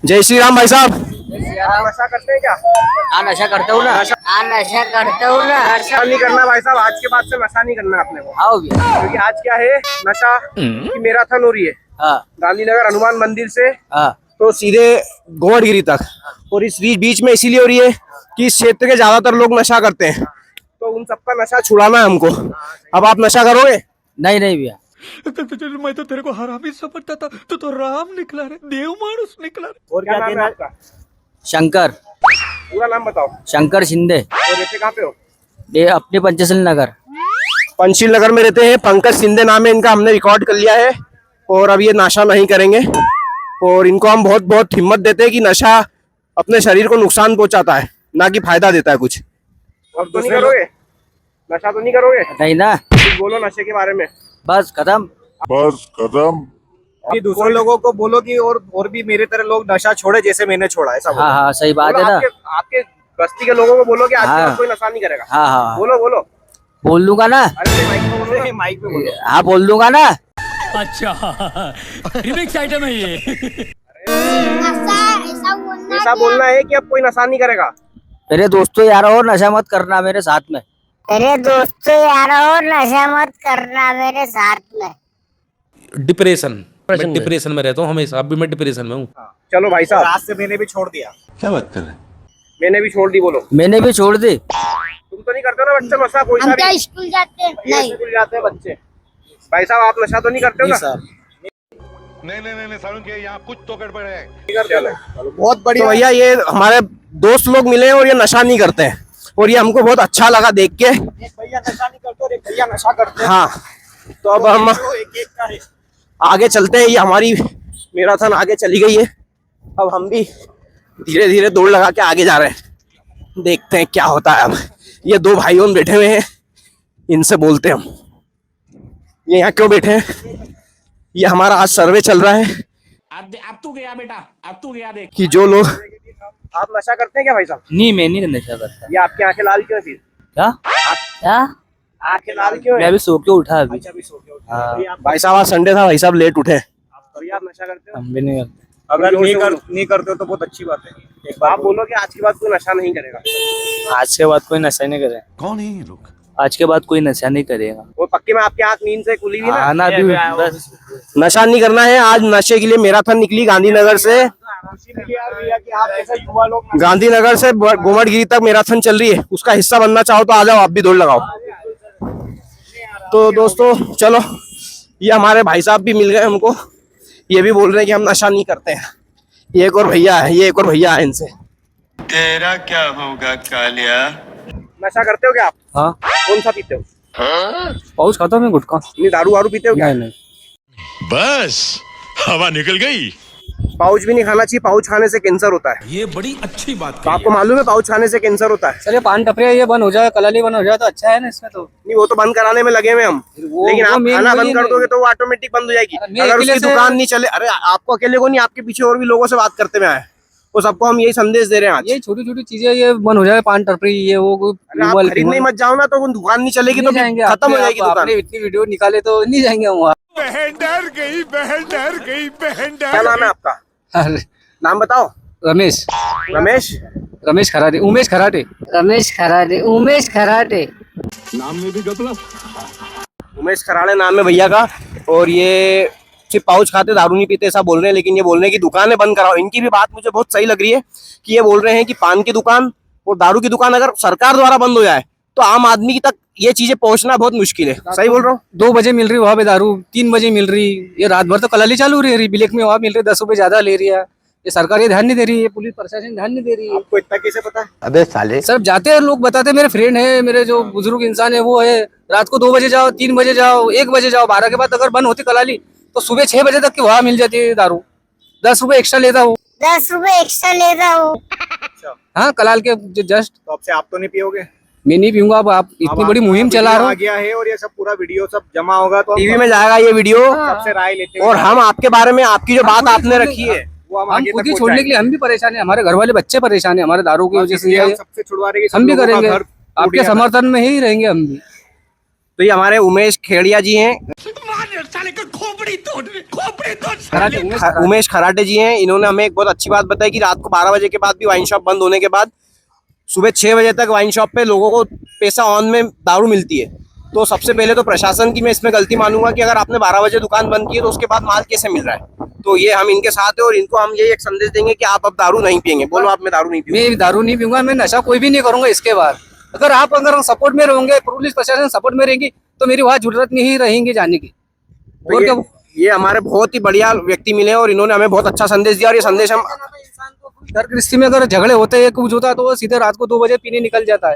जय श्री राम भाई साहब। नशा करते हैं क्या? हाँ नशा करता हूँ ना, हाँ नशा करता हूँ ना। नशा नहीं करना भाई साहब, आज के बाद से नशा नहीं करना अपने को। आओ भैया। क्योंकि आज क्या है, नशा की मैराथन हो रही है हाँ गांधीनगर हनुमान मंदिर से हाँ तो सीधे गोवर्धनगिरी तक। और इस बीच में इसीलिए हो रही है कि इस क्षेत्र के ज्यादातर लोग नशा करते हैं, तो उन सबका नशा छुड़ाना है हमको। अब आप नशा करोगे? नहीं नहीं भैया। मैं तो तेरे को हरामी समझता था, तो राम निकला रे, देव मानुस निकला रे। और क्या नाम है आपका? शंकर। पूरा नाम बताओ। शंकर शिंदे। और रहते कहाँ पे हो? ये अपने पंचशील नगर। पंचशील नगर में रहते हैं। पंकज शिंदे नाम है इनका, हमने रिकॉर्ड कर लिया है। और अब ये नशा नहीं करेंगे और इनको हम बहुत बहुत हिम्मत देते हैं कि नशा अपने शरीर को नुकसान पहुंचाता है, ना कि फायदा देता है कुछ। और तो नहीं करोगे? नशा तो नहीं करोगे? नहीं ना। बोलो नशे के बारे में। बस खत्म। बस कदम। दूसरे लोगों को बोलो कि और भी मेरे तरह लोग नशा छोड़े जैसे मैंने छोड़ा, ऐसा हाँ हाँ सही बात है ना। आपके बस्ती के लोगों को बोलो कि आज के हाँ। बाद कोई नशा नहीं करेगा। हाँ हाँ बोलो बोलो। बोल दूंगा ना। अरे माइक पे बोलो ना, माइक पे बोलो। हाँ बोल दूंगा ना। अच्छा रिमिक्स आइटम है ये। ऐसा बोलना है कि अब कोई नशा नहीं करेगा। मेरे दोस्तों यारो नशा मत करना मेरे साथ में। मेरे दोस्तों यारो नशा मत करना मेरे साथ में। डिप्रेशन, मैं डिप्रेशन में रहता हूँ हमेशा, अभी मैं डिप्रेशन में हूँ। चलो भाई साहब, आज से मैंने भी छोड़ दिया। क्या बात कर रहे हैं? मैंने भी छोड़ दी। बोलो। मैंने भी छोड़ दी। तुम तो नहीं करते ना बच्चे नशा? कोई हम सा क्या भी स्कूल जाते हैं? ये नहीं। स्कूल जाते हैं बच्चे। भाई साहब आप नशा तो नहीं करते हो ना? नहीं सारुण के यहाँ कुछ तो गड़बड़ है। नहीं करते हो? बहुत बढ़िया। तो भैया ये हमारे दोस्त लोग मिले हैं और ये नशा नहीं करते हैं और ये हमको बहुत अच्छा लगा देख के। एक भैया नशा नहीं करते और एक भैया नशा करते हैं। हाँ तो अब हम एक का है। आगे चलते हैं। ये हमारी मैराथन आगे चली गई है, अब हम भी धीरे धीरे दौड़ लगा के आगे जा रहे हैं। देखते हैं क्या होता है। अब ये दो भाइयों बैठे हुए हैं, इनसे बोलते हैं हम ये यहाँ क्यों बैठे हैं। ये हमारा आज सर्वे चल रहा है अब तू गया बेटा, अब तू गया देख। कि जो लोग, आप नशा करते हैं क्या भाई साहब? नहीं मैं नहीं नशा करता। ये आपकी आंखें लाल क्यों है फिर? क्या क्या? आंखें लाल क्यों मैं है? अभी सो के उठा अभी। भाई साहब आज संडे था, भाई साहब लेट उठे। आप नशा करते हो? हम भी नहीं करते। अगर नहीं करते हो तो बहुत अच्छी बात है। एक बार आप बोलो कि आज के बाद कोई नशा नहीं करेगा। आज के बाद कोई नशा नहीं करेगा। कौन है ये लोग? आज के बाद कोई नशा नहीं करेगा। वो पक्के में आपकी आंख नींद से खुली हुई ना? आना भी बस। नशा नहीं करना है। आज नशे के लिए मैराथन निकली गांधीनगर से गांधीनगर से गोमटगिरी तक मैराथन चल रही है, उसका हिस्सा बनना चाहो तो आ जाओ, आप भी दौड़ लगाओ। तो दोस्तों चलो, ये हमारे भाई साहब भी मिल गए हमको, ये भी बोल रहे हैं कि हम नशा नहीं करते हैं। ये एक और भैया है, ये एक और भैया है, इनसे तेरा क्या होगा कालिया? नशा करते हो क्या आप? हाँ। कौन सा पीते हो? पाउच खाता हूँ मैं गुटखा। नहीं, दारू वारू पीते हो क्या? नहीं। बस हवा निकल गई। पाउच भी नहीं खाना चाहिए, पाउच खाने से कैंसर होता है। ये बड़ी अच्छी बात तो आपको मालूम है पाउच खाने से कैंसर होता है? सर ये पान टपरिया ये बंद हो जाए, कलाली बंद हो जाए तो अच्छा है ना इसमें तो। नहीं, वो तो बंद कराने में लगे हुए हम, लेकिन आप खाना बंद कर दोगे तो वो ऑटोमेटिक बंद हो जाएगी। अगर उसकी दुकान नहीं चले, अरे आपको अकेले को नहीं, आपके पीछे और भी लोगों से बात करते हुए आए, वो सबको हम यही संदेश दे रहे हैं आज। ये छोटी छोटी चीजें ये बंद हो जाए, पान टपरी ये वो खरीदने मत जाओ ना, तो वो दुकान नहीं चलेगी तो खत्म हो जाएगी दुकान। इतनी वीडियो निकाले तो नहीं जाएंगे हम वहाँ। बहन डर गई, बहन डर गई, बहन डर। क्या नाम है आपका? नाम बताओ। रमेश खराटे, उमेश खराटे। उमेश खराटे। नाम में भी गपला। उमेश खराड़े नाम है भैया का, और ये सिर्फ पाउच खाते, दारू नहीं पीते ऐसा बोल रहे हैं, लेकिन ये बोल रहे हैं कि दुकानें बंद कराओ। इनकी भी बात मुझे बहुत सही लग रही है कि ये बोल रहे हैं कि पान की दुकान और दारू की दुकान अगर सरकार द्वारा बंद हो जाए तो आम आदमी तक ये चीजें पहुंचना बहुत मुश्किल है। सही बोल रहा हूँ? 2 बजे मिल रही वहाँ पे दारू, 3 बजे मिल रही, ये रात भर तो कलाली चालू रही, ब्लैक में वहाँ मिल रही, 10 रुपए ज्यादा ले रही है। ये सरकार ये ध्यान नहीं दे रही है, पुलिस प्रशासन ध्यान नहीं दे रही है। आपको इतना कैसे पता है? अबे साले, सर जाते हैं लोग, बताते हैं, मेरे फ्रेंड है, मेरे जो बुजुर्ग इंसान है वो है, रात को 2 बजे जाओ, 3 बजे जाओ, 1 बजे जाओ, 12 के बाद अगर बंद होती कलाली तो सुबह 6 बजे तक की वहाँ मिल जाती है दारू। 10 रुपए एक्स्ट्रा लेता हूँ। 10 रुपए एक्स्ट्रा ले रहा हूँ। हाँ, कलाल के जस्ट। तो आपसे आप तो नहीं पियोगे? मैं नहीं पीऊंगा। अब आप इतनी बड़ी मुहिम चला रहे हो, गया है और ये सब पूरा वीडियो सब जमा होगा तो टीवी में जाएगा ये वीडियो, सबसे राय लेते हैं, और हम आपके बारे में, आपकी जो बात आपने रखी है वो हम खुद ही छोड़ने के लिए हम भी परेशान है, हमारे घर वाले बच्चे परेशान है हमारे दारू की वजह से। हम सबसे छुड़वा रहे, हम भी करेंगे, आपके समर्थन में ही रहेंगे हम भी। तो ये हमारे उमेश खेड़िया जी हैं, उमेश खराटे जी हैं। इन्होंने हमें एक बहुत अच्छी बात बताई कि रात को 12 बजे के बाद भी वाइन शॉप बंद होने के बाद सुबह 6 बजे तक वाइन शॉप पे लोगों को पैसा ऑन में दारू मिलती है। तो सबसे पहले तो प्रशासन की मैं इसमें गलती मानूंगा कि अगर आपने 12 बजे दुकान बंद की है तो उसके बाद माल कैसे मिल रहा है। तो ये हम इनके साथ है और इनको हम ये एक संदेश देंगे कि आप अब दारू नहीं पियेंगे। बोलो आप, मैं दारू नहीं पीऊंगा। मैं दारू नहीं पीऊंगा, मैं नशा कोई भी नहीं करूंगा इसके बाद। अगर सपोर्ट में रहोगे, पुलिस प्रशासन सपोर्ट में रहेंगी तो मेरी वहाँ जरूरत नहीं रहेंगी जाने की। और क्या, ये हमारे बहुत ही बढ़िया व्यक्ति मिले और इन्होंने हमें बहुत अच्छा संदेश दिया, और ये संदेश हम घर गृहस्थी में अगर झगड़े होते हैं, कुछ होता है तो वो सीधे रात को 2 बजे पीने निकल जाता है,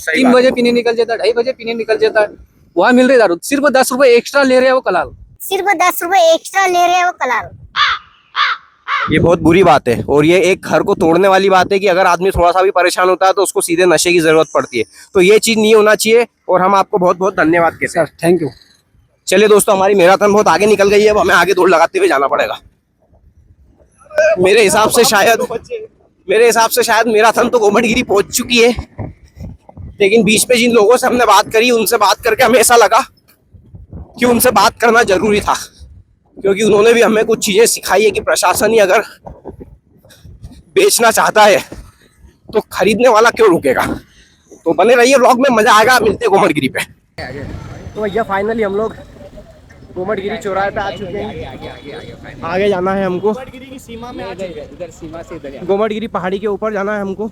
3 बजे पीने निकल जाता है, 2:30 बजे पीने निकल जाता है, वहाँ मिल रही दारू। सिर्फ 10 रुपए एक्स्ट्रा ले रहे हैं वो कलाल, सिर्फ 10 रुपए एक्स्ट्रा ले रहे हैं वो कलाल। ये बहुत बुरी बात है और ये एक घर को तोड़ने वाली बात है कि अगर आदमी थोड़ा सा भी परेशान होता है तो उसको सीधे नशे की जरूरत पड़ती है। तो ये चीज नहीं होना चाहिए और हम आपको बहुत बहुत धन्यवाद कहते हैं। Thank you. चलिए दोस्तों, हमारी मैराथन बहुत आगे निकल गई है, अब हमें आगे दौड़ लगाते हुए जाना पड़ेगा। मेरे हिसाब से शायद मैराथन तो गोमटगिरी पहुंच चुकी है, लेकिन बीच पे जिन लोगों से हमने बात करी उनसे बात करके हमें ऐसा लगा कि उनसे बात करना जरूरी था, क्योंकि उन्होंने भी हमें कुछ चीजें सिखाई है कि प्रशासन ही अगर बेचना चाहता है तो खरीदने वाला क्यों रुकेगा। तो बने रहिए व्लॉग में, मजा आएगा। मिलते हैं गोमटगिरी पे। तो भैया फाइनली हम लोग गोमटगिरी चौराहे पे आ चुके हैं। आगे जाना है हमको, गोमटगिरी की सीमा में, इधर सीमा से इधर, गोमटगिरी पहाड़ी के ऊपर जाना है हमको।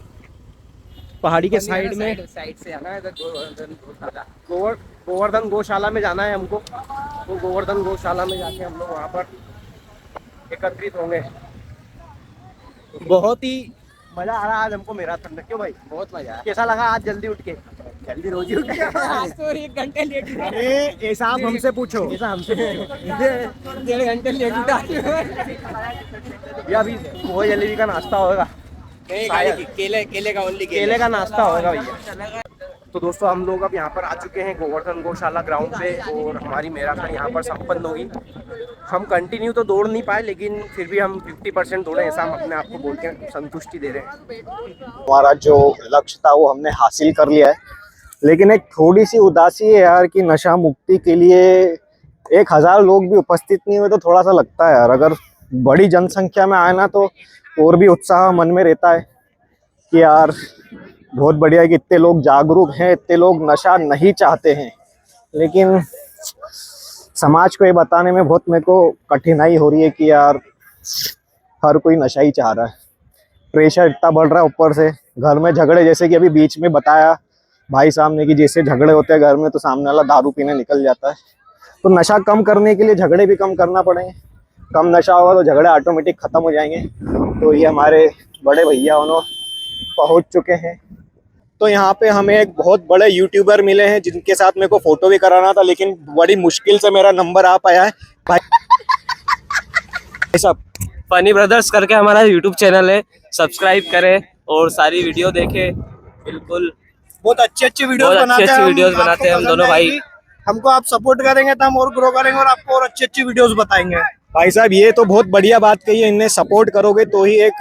पहाड़ी के साइड से आना है, गोवर्धन गौशाला में जाना है हमको। तो गोवर्धन गौशाला में जाके हम लोग वहाँ पर एकत्रित होंगे। बहुत ही मजा आ रहा है आज हमको मैराथन में। क्यों भाई? बहुत मजा आया। कैसा लगा आज जल्दी उठ के? जल्दी रोज ही उठ के आज तो 1 घंटे लेट उठा। ऐसा आप हमसे पूछो, ऐसा हमसे पूछो। 1.5 घंटे लेट उठा। अभी वो जलेबी का नाश्ता होगा, केले का नाश्ता होगा भैया। तो दोस्तों हम लोग अब यहाँ पर आ चुके हैं गोवर्धन गौशाला ग्राउंड पे और हमारी मैराथन यहाँ पर संपन्न होगी। हम कंटिन्यू तो दौड़ नहीं पाए, लेकिन फिर भी हम 50% दौड़े, ऐसा हम अपने आप को बोल के संतुष्टि दे रहे हैं। हमारा जो लक्ष्य था वो हमने हासिल कर लिया है, लेकिन एक थोड़ी सी उदासी है यार कि नशा मुक्ति के लिए 1000 लोग भी उपस्थित नहीं हुए तो थोड़ा सा लगता है यार। अगर बड़ी जनसंख्या में आए ना तो और भी उत्साह मन में रहता है कि यार बहुत बढ़िया है कि इतने लोग जागरूक हैं, इतने लोग नशा नहीं चाहते हैं। लेकिन समाज को ये बताने में बहुत मेरे को कठिनाई हो रही है कि यार हर कोई नशा ही चाह रहा है। प्रेशर इतना बढ़ रहा है ऊपर से, घर में झगड़े, जैसे कि अभी बीच में बताया भाई साहब ने कि जैसे झगड़े होते हैं घर में तो सामने वाला दारू पीने निकल जाता है। तो नशा कम करने के लिए झगड़े भी कम करना पड़ेंगे। कम नशा होगा तो झगड़े ऑटोमेटिक ख़त्म हो जाएंगे। तो ये हमारे बड़े भैया उन्होंने पहुंच चुके हैं। तो यहाँ पे हमें एक बहुत बड़े यूट्यूबर मिले हैं जिनके साथ मेरे को फ़ोटो भी कराना था, लेकिन बड़ी मुश्किल से मेरा नंबर आ पाया है। भाई साहब, फनी ब्रदर्स करके हमारा यूट्यूब चैनल है, सब्सक्राइब करें और सारी वीडियो देखें। बिल्कुल बहुत अच्छी वीडियोस बनाते हैं हम दोनों भाई। हमको आप सपोर्ट करेंगे तो हम और ग्रो करेंगे और आपको और अच्छी वीडियोस बताएंगे। भाई साहब ये तो बहुत बढ़िया बात कही है, इन्हें सपोर्ट करोगे तो ही एक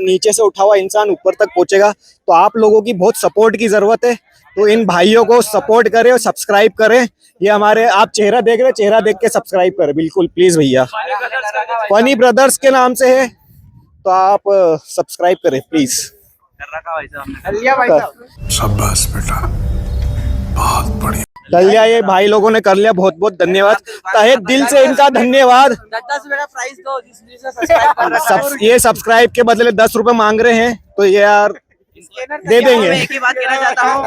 नीचे से उठा हुआ इंसान ऊपर तक पहुंचेगा। तो आप लोगों की बहुत सपोर्ट की जरूरत है, तो इन भाइयों को सपोर्ट करें और सब्सक्राइब करें। ये हमारे, आप चेहरा देख रहे हैं, चेहरा देख के सब्सक्राइब करें बिल्कुल प्लीज भैया। फनी ब्रदर्स के नाम से है, तो आप सब्सक्राइब करें प्लीज। शाबाश बेटा, बहुत बढ़िया। डल लिया, ये भाई लोगों ने कर लिया, बहुत बहुत धन्यवाद, तहे दिल से इनका धन्यवाद। ये सब्सक्राइब के बदले 10 रुपए मांग रहे हैं, तो ये यार दे देंगे। एक ही बात कहना चाहता हूँ।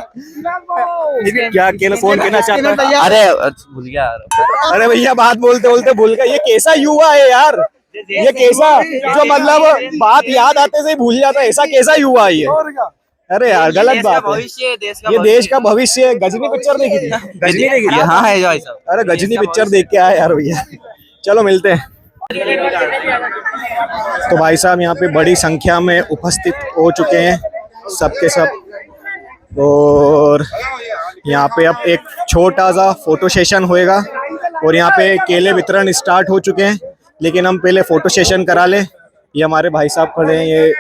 क्या कौन कहना चाहता है? अरे भूल गया। अरे भैया बात बोलते बोलते भूल गया। ये कैसा युवा है यार, ये कैसा जो मतलब बात याद आते से ही भूल जाता है, ऐसा कैसा युवा है ये? अरे यार गलत बात है। ये देश का भविष्य है। गजनी पिक्चर देखी थी? गजनी देखी थी? हाँ है भाई साहब। अरे गजनी पिक्चर देख के आए यार भैया। चलो मिलते हैं। तो भाई साहब यहाँ पे बड़ी संख्या में उपस्थित हो चुके हैं सबके सब, और यहाँ पे अब एक छोटा सा फोटो सेशन होएगा और यहाँ पे केले वितरण स्टार्ट हो चुके हैं, लेकिन हम पहले फोटो सेशन करा लें। ये हमारे भाई साहब खड़े हैं, ये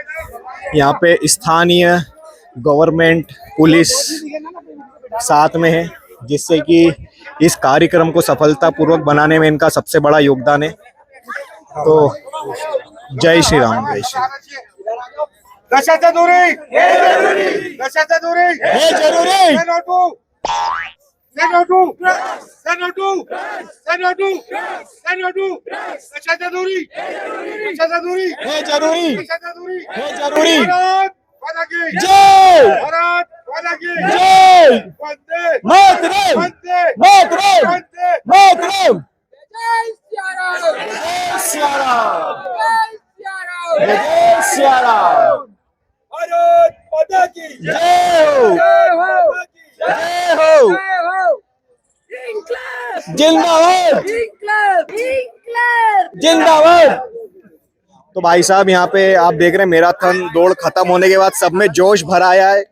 यहाँ पे स्थानीय गवर्नमेंट पुलिस साथ में है, जिससे कि इस कार्यक्रम को सफलतापूर्वक बनाने में इनका सबसे बड़ा योगदान है। तो जय श्री राम, जय श्री राम। नशा दूरी, नशा दूरी, जरूरी। जय मातरम, मातरम, मातरम। भारत माता की जय हो, जय हो। जिंदाबाद, जिंदाबाद। तो भाई साहब यहाँ पे आप देख रहे हैं मैराथन दौड़ खत्म होने के बाद सब में जोश भर आया है।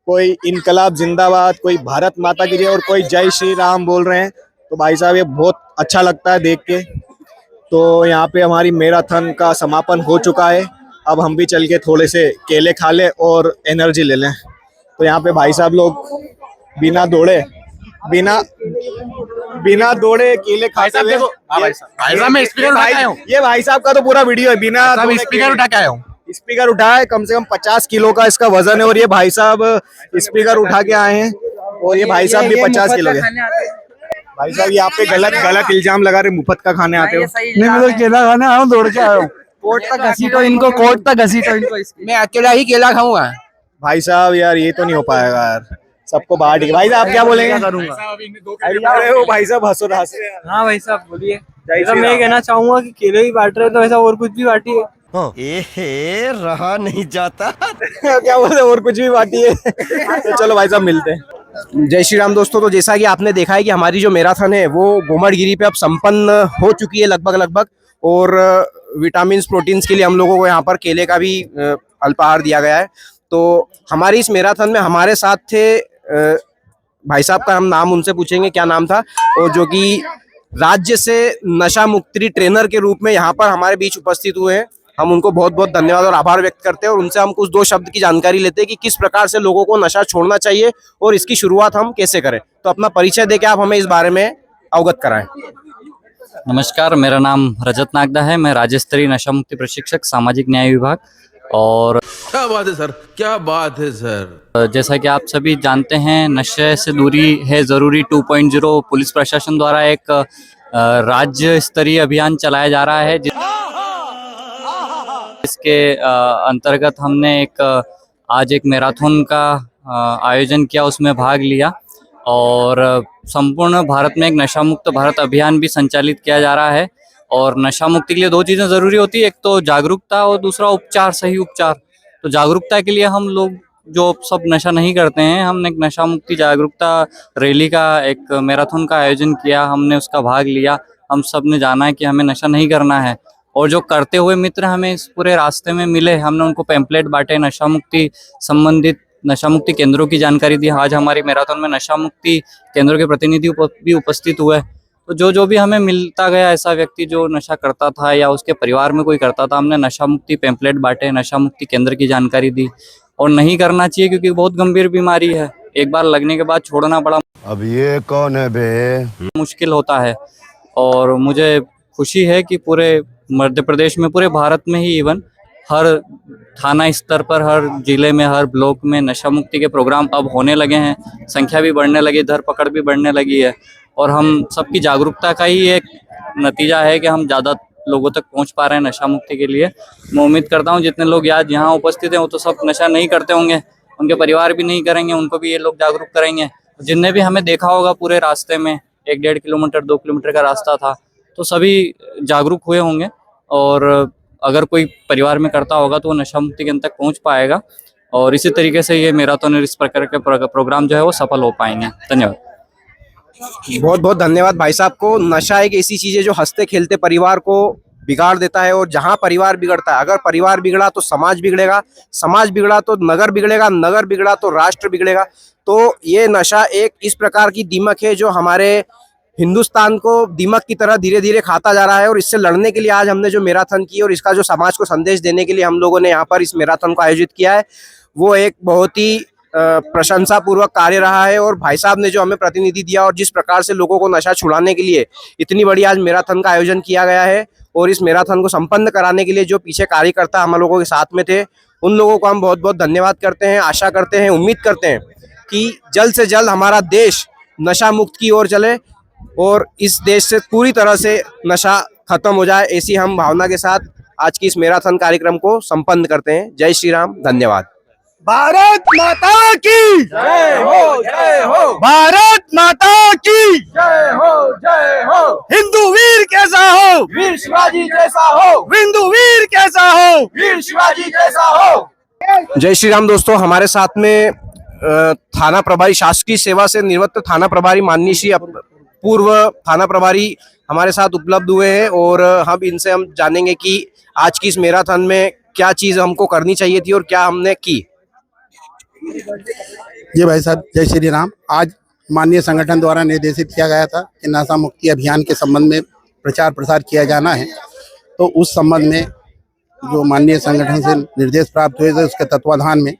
कोई इनकलाब जिंदाबाद, कोई भारत माता की जय और कोई जय श्री राम बोल रहे हैं। तो भाई साहब ये बहुत अच्छा लगता है देख के। तो यहाँ पे हमारी मैराथन का समापन हो चुका है। अब हम भी चल के थोड़े से केले खा लें और एनर्जी ले लें। तो यहाँ पे भाई साहब लोग बिना दौड़े केले खाते हुए, ये भाई साहब का तो पूरा वीडियो है। बिना स्पीकर उठा के आया हूँ, स्पीकर उठाया है, कम से कम 50 किलो का इसका वजन है। और ये भाई साहब स्पीकर उठा के आए हैं, और ये भाई साहब भी 50 किलो के। भाई साहब ये आप पे गलत इल्जाम लगा रहे, मुफ्त का खाने आते हो। नहीं, मैं तो केला खाने आया हूँ, दौड़ के आया हूँ। कोर्ट तक घसीटो इनको, कोर्ट तक घसीटो इनको। मैं अकेला ही केला खाऊंगा। भाई साहब यार ये तो नहीं हो पाएगा यार, सबको बांट के। भाई साहब क्या बोलेंगे? करूंगा भाई साहब हंसो ना। हाँ भाई साहब बोलिए। मैं कहना चाहूंगा कि केले ही बांट रहे तो ऐसा और कुछ भी बांटिए। रहा नहीं जाता। क्या बोलते, और कुछ भी बांटिए। तो चलो भाई साहब मिलते हैं। जय श्री राम दोस्तों। तो जैसा कि आपने देखा है कि हमारी जो मैराथन है वो गोमड़गिरी पे अब संपन्न हो चुकी है लगभग, और विटामिन्स प्रोटीन्स के लिए हम लोगों को यहाँ पर केले का भी अल्पाहार दिया गया है। तो हमारी इस मैराथन में हमारे साथ थे भाई साहब का हम नाम उनसे पूछेंगे क्या नाम था, और जो कि राज्य से नशा मुक्ति ट्रेनर के रूप में यहाँ पर हमारे बीच उपस्थित हुए हैं। हम उनको बहुत बहुत धन्यवाद और आभार व्यक्त करते हैं, और उनसे हम कुछ 2 शब्द की जानकारी लेते हैं कि किस प्रकार से लोगों को नशा छोड़ना चाहिए और इसकी शुरुआत हम कैसे करें। तो अपना परिचय देके आप हमें इस बारे में अवगत कराएं। नमस्कार, मेरा नाम रजत नागदा है। मैं राज्य स्तरीय नशा मुक्ति प्रशिक्षक, सामाजिक न्याय विभाग। और क्या बात है सर, क्या बात है सर। जैसा कि आप सभी जानते हैं, नशे से दूरी है ज़रूरी 2.0 पुलिस प्रशासन द्वारा एक राज्य स्तरीय अभियान चलाया जा रहा है। इसके अंतर्गत हमने आज एक मैराथन का आयोजन किया, उसमें भाग लिया और संपूर्ण भारत में एक नशा मुक्त भारत अभियान भी संचालित किया जा रहा है। और नशा मुक्ति के लिए दो चीज़ें ज़रूरी होती है, एक तो जागरूकता और दूसरा उपचार, सही उपचार। तो जागरूकता के लिए हम लोग जो सब नशा नहीं करते हैं, हमने एक नशा मुक्ति जागरूकता रैली का एक मैराथन का आयोजन किया, हमने उसका भाग लिया। हम सब ने जाना है कि हमें नशा नहीं करना है, और जो करते हुए मित्र हमें इस पूरे रास्ते में मिले, हमने उनको पैम्पलेट बांटे, नशा मुक्ति संबंधित नशा मुक्ति केंद्रों की जानकारी दी। आज हमारी मैराथन में नशा मुक्ति केंद्रों के प्रतिनिधि भी उपस्थित हुए। तो जो भी हमें मिलता गया ऐसा व्यक्ति जो नशा करता था या उसके परिवार में कोई करता था, हमने नशा मुक्ति पैम्पलेट बांटे, नशा मुक्ति केंद्र की जानकारी दी। और नहीं करना चाहिए क्योंकि बहुत गंभीर बीमारी है, एक बार लगने के बाद छोड़ना बड़ा अब ये कौन है बे मुश्किल होता है। और मुझे खुशी है कि पूरे मध्य प्रदेश में, पूरे भारत में ही इवन हर थाना स्तर पर, हर जिले में, हर ब्लॉक में नशा मुक्ति के प्रोग्राम अब होने लगे हैं। संख्या भी बढ़ने लगी, धरपकड़ भी बढ़ने लगी है। और हम सबकी जागरूकता का ही एक नतीजा है कि हम ज़्यादा लोगों तक पहुंच पा रहे हैं नशा मुक्ति के लिए। मैं उम्मीद करता हूं जितने लोग आज यहाँ उपस्थित हैं वो तो सब नशा नहीं करते होंगे, उनके परिवार भी नहीं करेंगे, उनको भी ये लोग जागरूक करेंगे। जिनने भी हमें देखा होगा पूरे रास्ते में, 1-1.5 किलोमीटर 2 किलोमीटर का रास्ता था, तो सभी जागरूक हुए होंगे। और अगर कोई परिवार में करता होगा तो वो नशा मुक्ति केंद्र तक पहुँच पाएगा। और इसी तरीके से ये मैराथन और इस प्रकार के प्रोग्राम जो है वो सफल हो पाएंगे। धन्यवाद। बहुत बहुत धन्यवाद भाई साहब को। नशा एक ऐसी चीज है जो हंसते खेलते परिवार को बिगाड़ देता है, और जहां परिवार बिगड़ता है, अगर परिवार बिगड़ा तो समाज बिगड़ेगा, समाज बिगड़ा तो नगर बिगड़ेगा, नगर बिगड़ा तो राष्ट्र बिगड़ेगा। तो ये नशा एक इस प्रकार की दीमक है जो हमारे हिंदुस्तान को दीमक की तरह धीरे धीरे खाता जा रहा है। और इससे लड़ने के लिए आज हमने जो मैराथन की और इसका जो समाज को संदेश देने के लिए हम लोगों ने यहाँ पर इस मैराथन को आयोजित किया है, वो एक बहुत ही प्रशंसा पूर्वक कार्य रहा है। और भाई साहब ने जो हमें प्रतिनिधि दिया और जिस प्रकार से लोगों को नशा छुड़ाने के लिए इतनी बड़ी आज मैराथन का आयोजन किया गया है, और इस मैराथन को संपन्न कराने के लिए जो पीछे कार्यकर्ता हम लोगों के साथ में थे, उन लोगों को हम बहुत बहुत धन्यवाद करते हैं। आशा करते हैं, उम्मीद करते हैं कि जल्द से जल्द हमारा देश नशा मुक्त की ओर चले और इस देश से पूरी तरह से नशा खत्म हो जाए। ऐसी हम भावना के साथ आज की इस मैराथन कार्यक्रम को संपन्न करते हैं। जय श्री राम, धन्यवाद। भारत माता की जय हो, जय हो। भारत माता की जय हो, जय हो। हिंदू वीर कैसा हो, वीर शिवाजी जैसा हो। हिंदू वीर कैसा हो, वीर शिवाजी जैसा हो। जय श्री राम दोस्तों, हमारे साथ में थाना प्रभारी, शासकीय सेवा से निवृत्त थाना प्रभारी माननीय श्री पूर्व थाना प्रभारी हमारे साथ उपलब्ध हुए हैं, और हम जानेंगे कि आज की इस मैराथन में क्या चीज हमको करनी चाहिए थी और क्या हमने की। जी भाई साहब, जय श्री राम। आज माननीय संगठन द्वारा निर्देशित किया गया था कि नशा मुक्ति अभियान के संबंध में प्रचार प्रसार किया जाना है। तो उस संबंध में जो माननीय संगठन से निर्देश प्राप्त हुए थे, उसके तत्वाधान में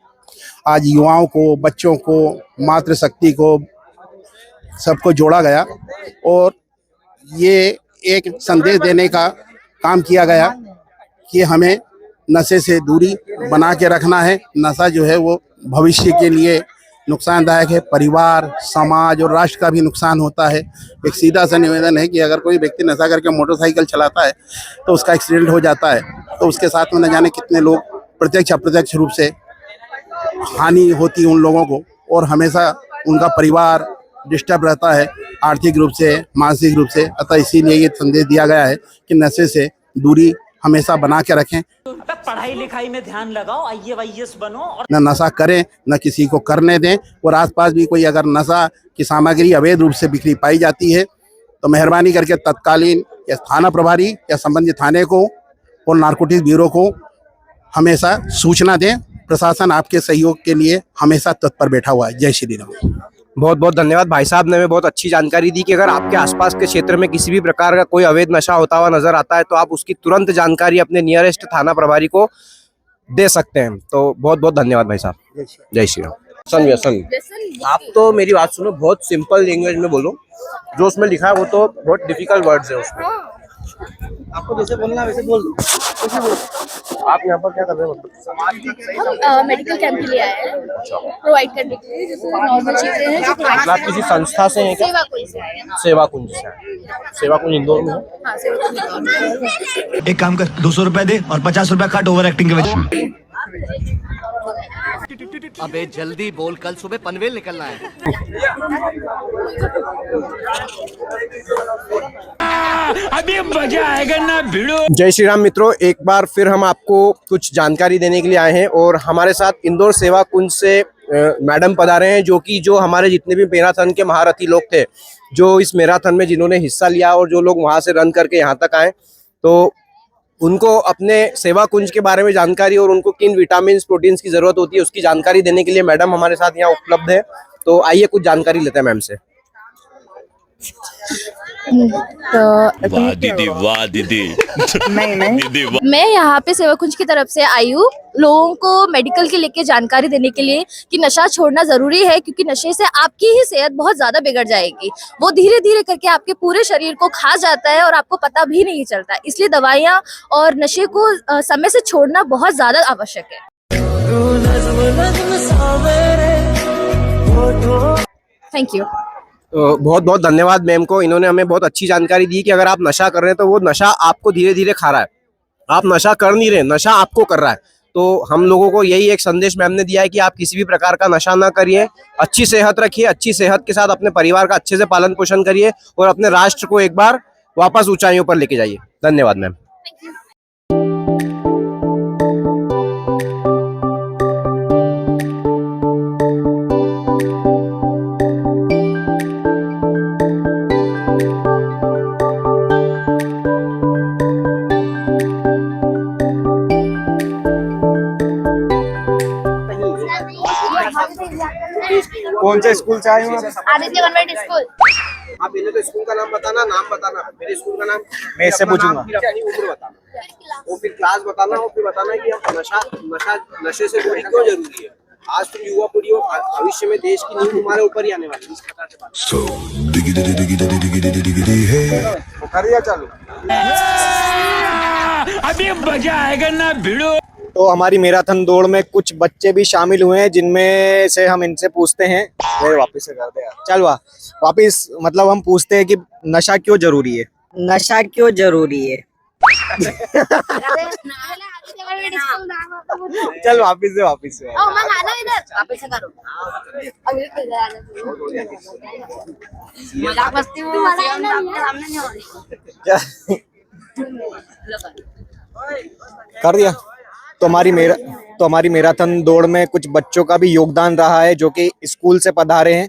आज युवाओं को, बच्चों को, मातृशक्ति को, सबको जोड़ा गया और ये एक संदेश देने का काम किया गया कि हमें नशे से दूरी बना के रखना है। नशा जो है वो भविष्य के लिए नुकसानदायक है, परिवार, समाज और राष्ट्र का भी नुकसान होता है। एक सीधा सा निवेदन है कि अगर कोई व्यक्ति नशा करके मोटरसाइकिल चलाता है तो उसका एक्सीडेंट हो जाता है, तो उसके साथ में न जाने कितने लोग प्रत्यक्ष अप्रत्यक्ष रूप से हानि होती है उन लोगों को, और हमेशा उनका परिवार डिस्टर्ब रहता है आर्थिक रूप से, मानसिक रूप से। अतः इसीलिए ये संदेश दिया गया है कि नशे से दूरी हमेशा बना के रखें, पढ़ाई लिखाई में ध्यान लगाओ, IAS बनो और न नशा करें, न किसी को करने दें। और आसपास भी कोई अगर नशा की सामग्री अवैध रूप से बिखरी पाई जाती है तो मेहरबानी करके तत्कालीन या थाना प्रभारी या संबंधित थाने को और नारकोटिक्स ब्यूरो को हमेशा सूचना दें। प्रशासन आपके सहयोग के लिए हमेशा तत्पर बैठा हुआ है। जय श्री राम। बहुत बहुत धन्यवाद। भाई साहब ने हमें बहुत अच्छी जानकारी दी कि अगर आपके आसपास के क्षेत्र में किसी भी प्रकार का कोई अवैध नशा होता हुआ नजर आता है तो आप उसकी तुरंत जानकारी अपने नियरेस्ट थाना प्रभारी को दे सकते हैं। तो बहुत बहुत धन्यवाद भाई साहब। जय श्री राम। व्यसन, आप तो मेरी बात सुनो, बहुत सिंपल लैंग्वेज में बोलो, जो उसमें लिखा है वो तो बहुत डिफिकल्ट वर्ड्स है उसमें। आपको जैसे बोलना वैसे बोल दो। आप यहाँ पर क्या कर रहे हो? हम मेडिकल कैंप के लिए आए हैं प्रोवाइड करने के लिए, जैसे नॉर्मल चीजें हैं जो provide आप किसी संस्था से हैं क्या? सेवा कुंज से आए हैं। सेवा कुंज से आए। सेवा कुंज इंदौर में है? हाँ, सेवा कुंज इंदौर में। एक काम कर 200 रुपए दे और 50 रुपए काट ओवर एक्टिंग के वजह। अबे जल्दी बोल, कल सुबह पनवेल निकलना है। अभी मजा आएगा ना भिड़ो। जय श्री राम मित्रों, एक बार फिर हम आपको कुछ जानकारी देने के लिए आए हैं और हमारे साथ इंदौर सेवा कुंज से मैडम पधारे हैं, जो हमारे जितने भी मैराथन के महारथी लोग थे, जो इस मैराथन में जिन्होंने हिस्सा लिया और जो लोग वहां से रन करके यहाँ तक आए, तो उनको अपने सेवा कुंज के बारे में जानकारी और उनको किन विटामिन प्रोटीन्स की जरूरत होती है उसकी जानकारी देने के लिए मैडम हमारे साथ यहाँ उपलब्ध है। तो आइए कुछ जानकारी लेते हैं मैम से। वाह दीदी, वाह दीदी। नहीं मैं यहाँ पे सेवा कुंज की तरफ से आई हूँ लोगों को मेडिकल के लेके जानकारी देने के लिए कि नशा छोड़ना जरूरी है, क्योंकि नशे से आपकी ही सेहत बहुत ज्यादा बिगड़ जाएगी। वो धीरे धीरे करके आपके पूरे शरीर को खा जाता है और आपको पता भी नहीं चलता। इसलिए दवाइयाँ और नशे को समय से छोड़ना बहुत ज्यादा आवश्यक है। Thank you. बहुत बहुत धन्यवाद मैम को, इन्होंने हमें बहुत अच्छी जानकारी दी कि अगर आप नशा कर रहे हैं तो वो नशा आपको धीरे धीरे खा रहा है। आप नशा कर नहीं रहे, नशा आपको कर रहा है। तो हम लोगों को यही एक संदेश मैम ने दिया है कि आप किसी भी प्रकार का नशा ना करिए, अच्छी सेहत रखिए, अच्छी सेहत के साथ अपने परिवार का अच्छे से पालन पोषण करिए और अपने राष्ट्र को एक बार वापस ऊंचाइयों पर लेके जाइए। धन्यवाद मैम। कौन से स्कूल से आए हो आप? Aditya convent school. आप पहले तो स्कूल का नाम बताना, नाम बताना, मेरे स्कूल का नाम मैं इससे पूछूंगा, फिर अपनी उम्र बताना और फिर क्लास बताना और फिर बताना कि हम नशे से दूरी क्यों जरूरी है। आज तुम युवा पीढ़ी हो, भविष्य में देश की नींव तुम्हारे ऊपर ही आने वाली है। इस प्रकार से बात कर दिया चालू। अभी मजा आएगा ना भिड़ो। तो हमारी मैराथन दौड़ में कुछ बच्चे भी शामिल हुए हैं, जिनमें से हम इनसे पूछते हैं। वापस से कर दे यार, चल वापिस मतलब हम पूछते हैं कि नशा क्यों जरूरी है। नशा क्यों जरूरी है? चल वापिस से मजाक मस्ती कर दिया। तो हमारी मैराथन दौड़ में कुछ बच्चों का भी योगदान रहा है, जो कि स्कूल से पधारे हैं।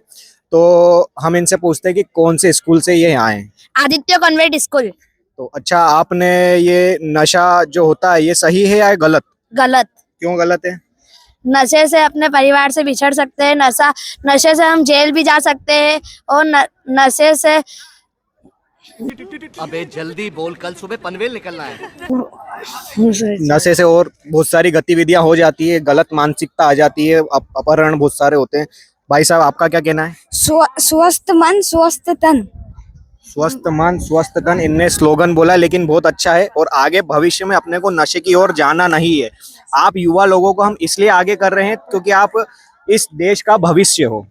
तो हम इनसे पूछते हैं कि कौन से स्कूल से ये आए हैं। Aditya convent school. तो अच्छा, आपने ये नशा जो होता है ये सही है या गलत? गलत। क्यों गलत है? नशे से अपने परिवार से बिछड़ सकते हैं, नशे से हम जेल भी जा सकते हैं और नशे से अबे जल्दी बोल, कल सुबह पनवेल निकलना है। नशे से और बहुत सारी गतिविधियां हो जाती है, गलत मानसिकता आ जाती है, अपहरण बहुत सारे होते हैं। भाई साहब, आपका क्या कहना है? स्वस्थ मन स्वस्थ तन। स्वस्थ मन स्वस्थ तन, इनने स्लोगन बोला, लेकिन बहुत अच्छा है। और आगे भविष्य में अपने को नशे की ओर जाना नहीं है। आप युवा लोगों को हम इसलिए आगे कर रहे हैं क्योंकि आप इस देश का भविष्य हो।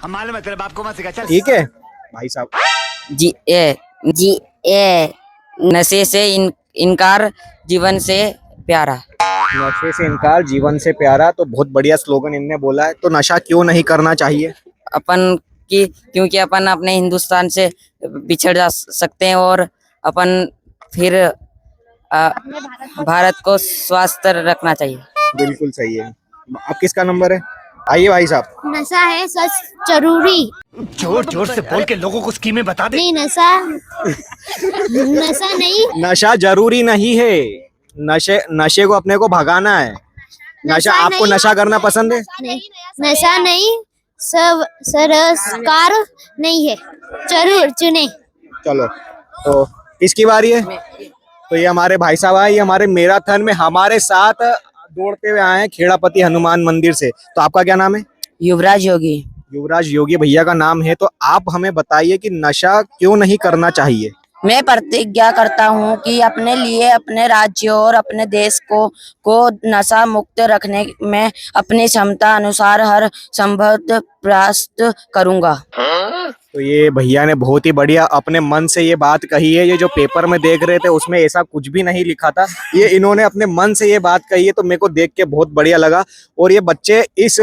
हमारे मतलब आपको मत सिखा, चल। ठीक है भाई साहब। जी ए नशे से इनकार जीवन से प्यारा। नशे से इनकार जीवन से प्यारा, तो बहुत बढ़िया स्लोगन इनने बोला है। तो नशा क्यों नहीं करना चाहिए? क्योंकि अपन अपने हिंदुस्तान से बिछड़ जा सकते हैं और अपन फिर भारत को स्वस्थ रखना चाहिए। बिल्कुल सही है। आप किसका नंबर है? आइए भाई साहब। नशा है सच जरूरी। जोर जोर से बोल के लोगों को स्कीमें बता दे। नहीं, नशा नहीं। नशा जरूरी नहीं है, नशे को अपने को भगाना है। नशा आपको नशा करना पसंद है? नशा नहीं, सब सरकार नहीं है, जरूर चुने। चलो, तो किसकी बारी है? तो ये हमारे भाई साहब आए, ये हमारे मैराथन में हमारे साथ दौड़ते हुए आए हैं खेड़ापति हनुमान मंदिर से। तो आपका क्या नाम है? युवराज योगी। युवराज योगी भैया का नाम है। तो आप हमें बताइए कि नशा क्यों नहीं करना चाहिए? मैं प्रतिज्ञा करता हूँ कि अपने लिए, अपने राज्य और अपने देश को नशा मुक्त रखने में अपनी क्षमता अनुसार हर संभव प्रयास करूंगा। तो ये भैया ने बहुत ही बढ़िया अपने मन से ये बात कही है। ये जो पेपर में देख रहे थे उसमें ऐसा कुछ भी नहीं लिखा था, ये इन्होंने अपने मन से ये बात कही है, तो मेरे को देख के बहुत बढ़िया लगा। और ये बच्चे इस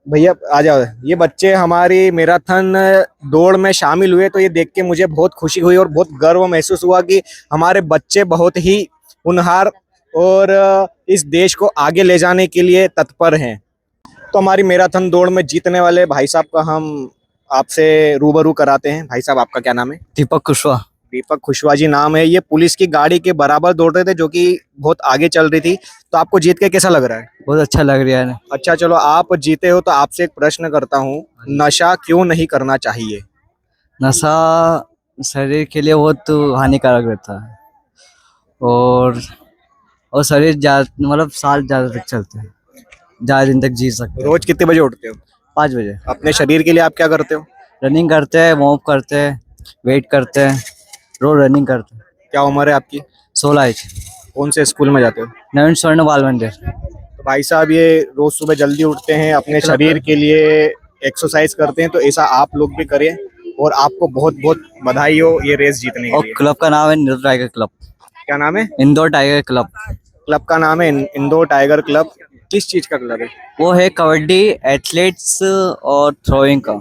भैया आ जाओ, ये बच्चे हमारी मैराथन दौड़ में शामिल हुए, तो ये देख के मुझे बहुत खुशी हुई और बहुत गर्व महसूस हुआ कि हमारे बच्चे बहुत ही होनहार और इस देश को आगे ले जाने के लिए तत्पर हैं। तो हमारी मैराथन दौड़ में जीतने वाले भाई साहब का हम आपसे रूबरू कराते हैं। भाई साहब, आपका क्या नाम है? दीपक कुशवाहा। दीपक कुशवाहा जी नाम है। ये पुलिस की गाड़ी के बराबर दौड़ रहे थे, जो कि बहुत आगे चल रही थी। तो आपको जीत के कैसा लग रहा है? बहुत अच्छा लग रहा है। अच्छा, चलो आप जीते हो तो आपसे एक प्रश्न करता हूँ, नशा क्यों नहीं करना चाहिए? नशा शरीर के लिए बहुत हानिकारक रहता है और शरीर मतलब साल ज़्यादा तक चलते हैं, ज़्यादा दिन तक जी सकते हैं। रोज कितने बजे उठते हो? 5 बजे। अपने शरीर के लिए आप क्या करते हो? रनिंग करते हैं, वार्म अप करते हैं, वेट करते हैं, रोज रनिंग करते हैं। क्या उम्र है आपकी? 16 एज। कौन से स्कूल में जाते हो? नवीन स्वर्ण बाल मंदिर। तो भाई साहब, ये रोज सुबह जल्दी उठते हैं, अपने शरीर के लिए एक्सरसाइज करते हैं, तो ऐसा आप लोग भी करें और आपको बहुत बहुत बधाई हो ये रेस जीतने के और लिए। क्लब का नाम है इंदौर टाइगर क्लब। क्या नाम है? Indore tiger club. क्लब का नाम है इंदौर टाइगर क्लब। किस चीज का क्लब है? वो है कबड्डी, एथलेट्स और थ्रोइंग का।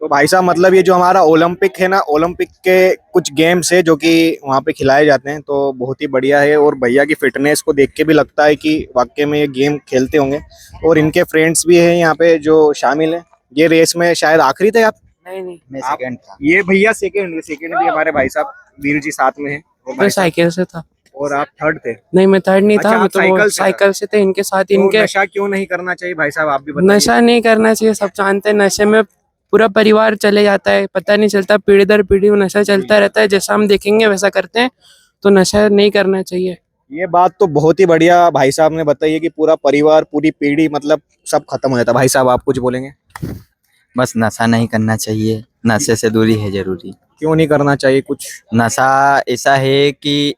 तो भाई साहब, मतलब ये जो हमारा ओलंपिक है ना, ओलंपिक के कुछ गेम्स है जो कि वहाँ पे खिलाए जाते हैं, तो बहुत ही बढ़िया है। और भैया की फिटनेस को देख के भी लगता है कि वाकई में ये गेम खेलते होंगे। और इनके फ्रेंड्स भी हैं यहाँ पे जो शामिल हैं। ये रेस में शायद आखिरी थे आप? नहीं, मैं आप- सेकंड था। ये भैया सेकंड भी हमारे भाई साहब वीर जी साथ में है। मैं साइकिल से था। और आप थर्ड थे? नहीं, मैं थर्ड नहीं अच्छा, था, आप मैं तो साइकिल से साइकिल से थे इनके साथ। तो इनके नशा क्यों नहीं करना चाहिए भाई साहब, आप भी बताइए। नशा नहीं करना चाहिए, सब जानते हैं। नशे में पूरा परिवार चले जाता है, पता नहीं चलता, पीढ़ी दर पीढ़ी नशा चलता रहता है। जैसा हम देखेंगे वैसा करते हैं, तो नशा नहीं करना चाहिए। ये बात तो बहुत ही बढ़िया भाई साहब ने बताई है कि पूरा परिवार, पूरी पीढ़ी, मतलब सब खत्म हो जाता है। भाई साहब, आप कुछ बोलेंगे? बस नशा नहीं करना चाहिए, नशे से दूरी है जरूरी। क्यों नहीं करना चाहिए? कुछ नशा ऐसा है कि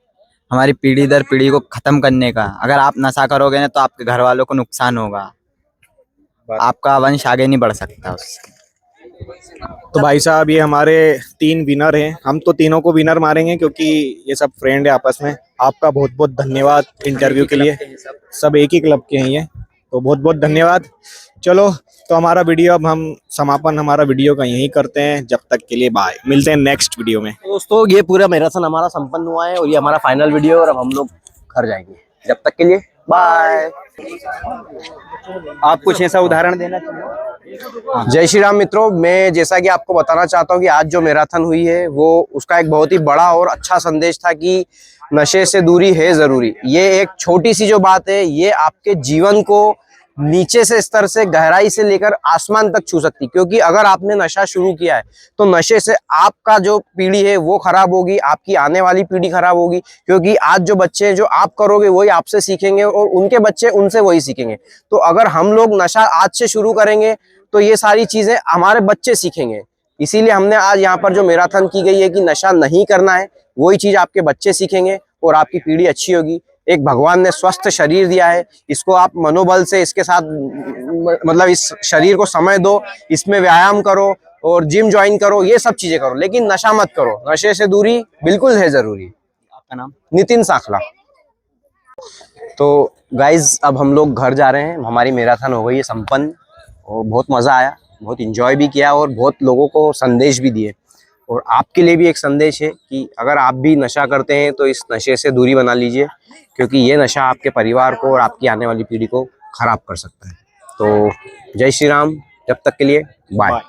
हमारी पीढ़ी दर पीढ़ी को खत्म करने का। अगर आप नशा करोगे ना तो आपके घर वालों को नुकसान होगा, आपका वंश आगे नहीं बढ़ सकता उससे। तो भाई साहब, ये हमारे 3 विनर हैं। हम तो तीनों को विनर मारेंगे क्योंकि ये सब फ्रेंड है आपस में। आपका बहुत बहुत धन्यवाद इंटरव्यू के लिए। सब एक ही क्लब के हैं ये, तो बहुत बहुत धन्यवाद। चलो, तो हमारा वीडियो अब हम समापन हमारा वीडियो का यहीं करते हैं। जब तक के लिए बाय, मिलते हैं नेक्स्ट वीडियो में। दोस्तों, ये पूरा मैराथन हमारा संपन्न हुआ है और ये हमारा फाइनल वीडियो है और अब हम लोग घर जाएंगे। जब तक के लिए बाय। आप कुछ ऐसा उदाहरण देना चाहिए? जय श्री राम मित्रों, मैं जैसा कि आपको बताना चाहता हूँ कि आज जो मैराथन हुई है वो उसका एक बहुत ही बड़ा और अच्छा संदेश था कि नशे से दूरी है जरूरी। ये एक छोटी सी जो बात है, ये आपके जीवन को नीचे से स्तर से, गहराई से लेकर आसमान तक छू सकती। क्योंकि अगर आपने नशा शुरू किया है तो नशे से आपका जो पीढ़ी है वो खराब होगी, आपकी आने वाली पीढ़ी खराब होगी। क्योंकि आज जो बच्चे हैं, जो आप करोगे वही आपसे सीखेंगे और उनके बच्चे उनसे वही सीखेंगे। तो अगर हम लोग नशा आज से शुरू करेंगे तो ये सारी चीजें हमारे बच्चे सीखेंगे। इसीलिए हमने आज यहाँ पर जो मैराथन की गई है कि नशा नहीं करना है, वही चीज आपके बच्चे सीखेंगे और आपकी पीढ़ी अच्छी होगी। एक भगवान ने स्वस्थ शरीर दिया है, इसको आप मनोबल से इसके साथ मतलब इस शरीर को समय दो, इसमें व्यायाम करो और जिम ज्वाइन करो, ये सब चीजें करो, लेकिन नशा मत करो। नशे से दूरी बिल्कुल है जरूरी। आपका नाम? नितिन साखला। तो गाइज, अब हम लोग घर जा रहे हैं। हमारी मैराथन हो गई है संपन्न और बहुत मजा आया, बहुत इंजॉय भी किया और बहुत लोगों को संदेश भी दिए। और आपके लिए भी एक संदेश है कि अगर आप भी नशा करते हैं तो इस नशे से दूरी बना लीजिए, क्योंकि ये नशा आपके परिवार को और आपकी आने वाली पीढ़ी को खराब कर सकता है। तो जय श्री राम, जब तक के लिए बाय।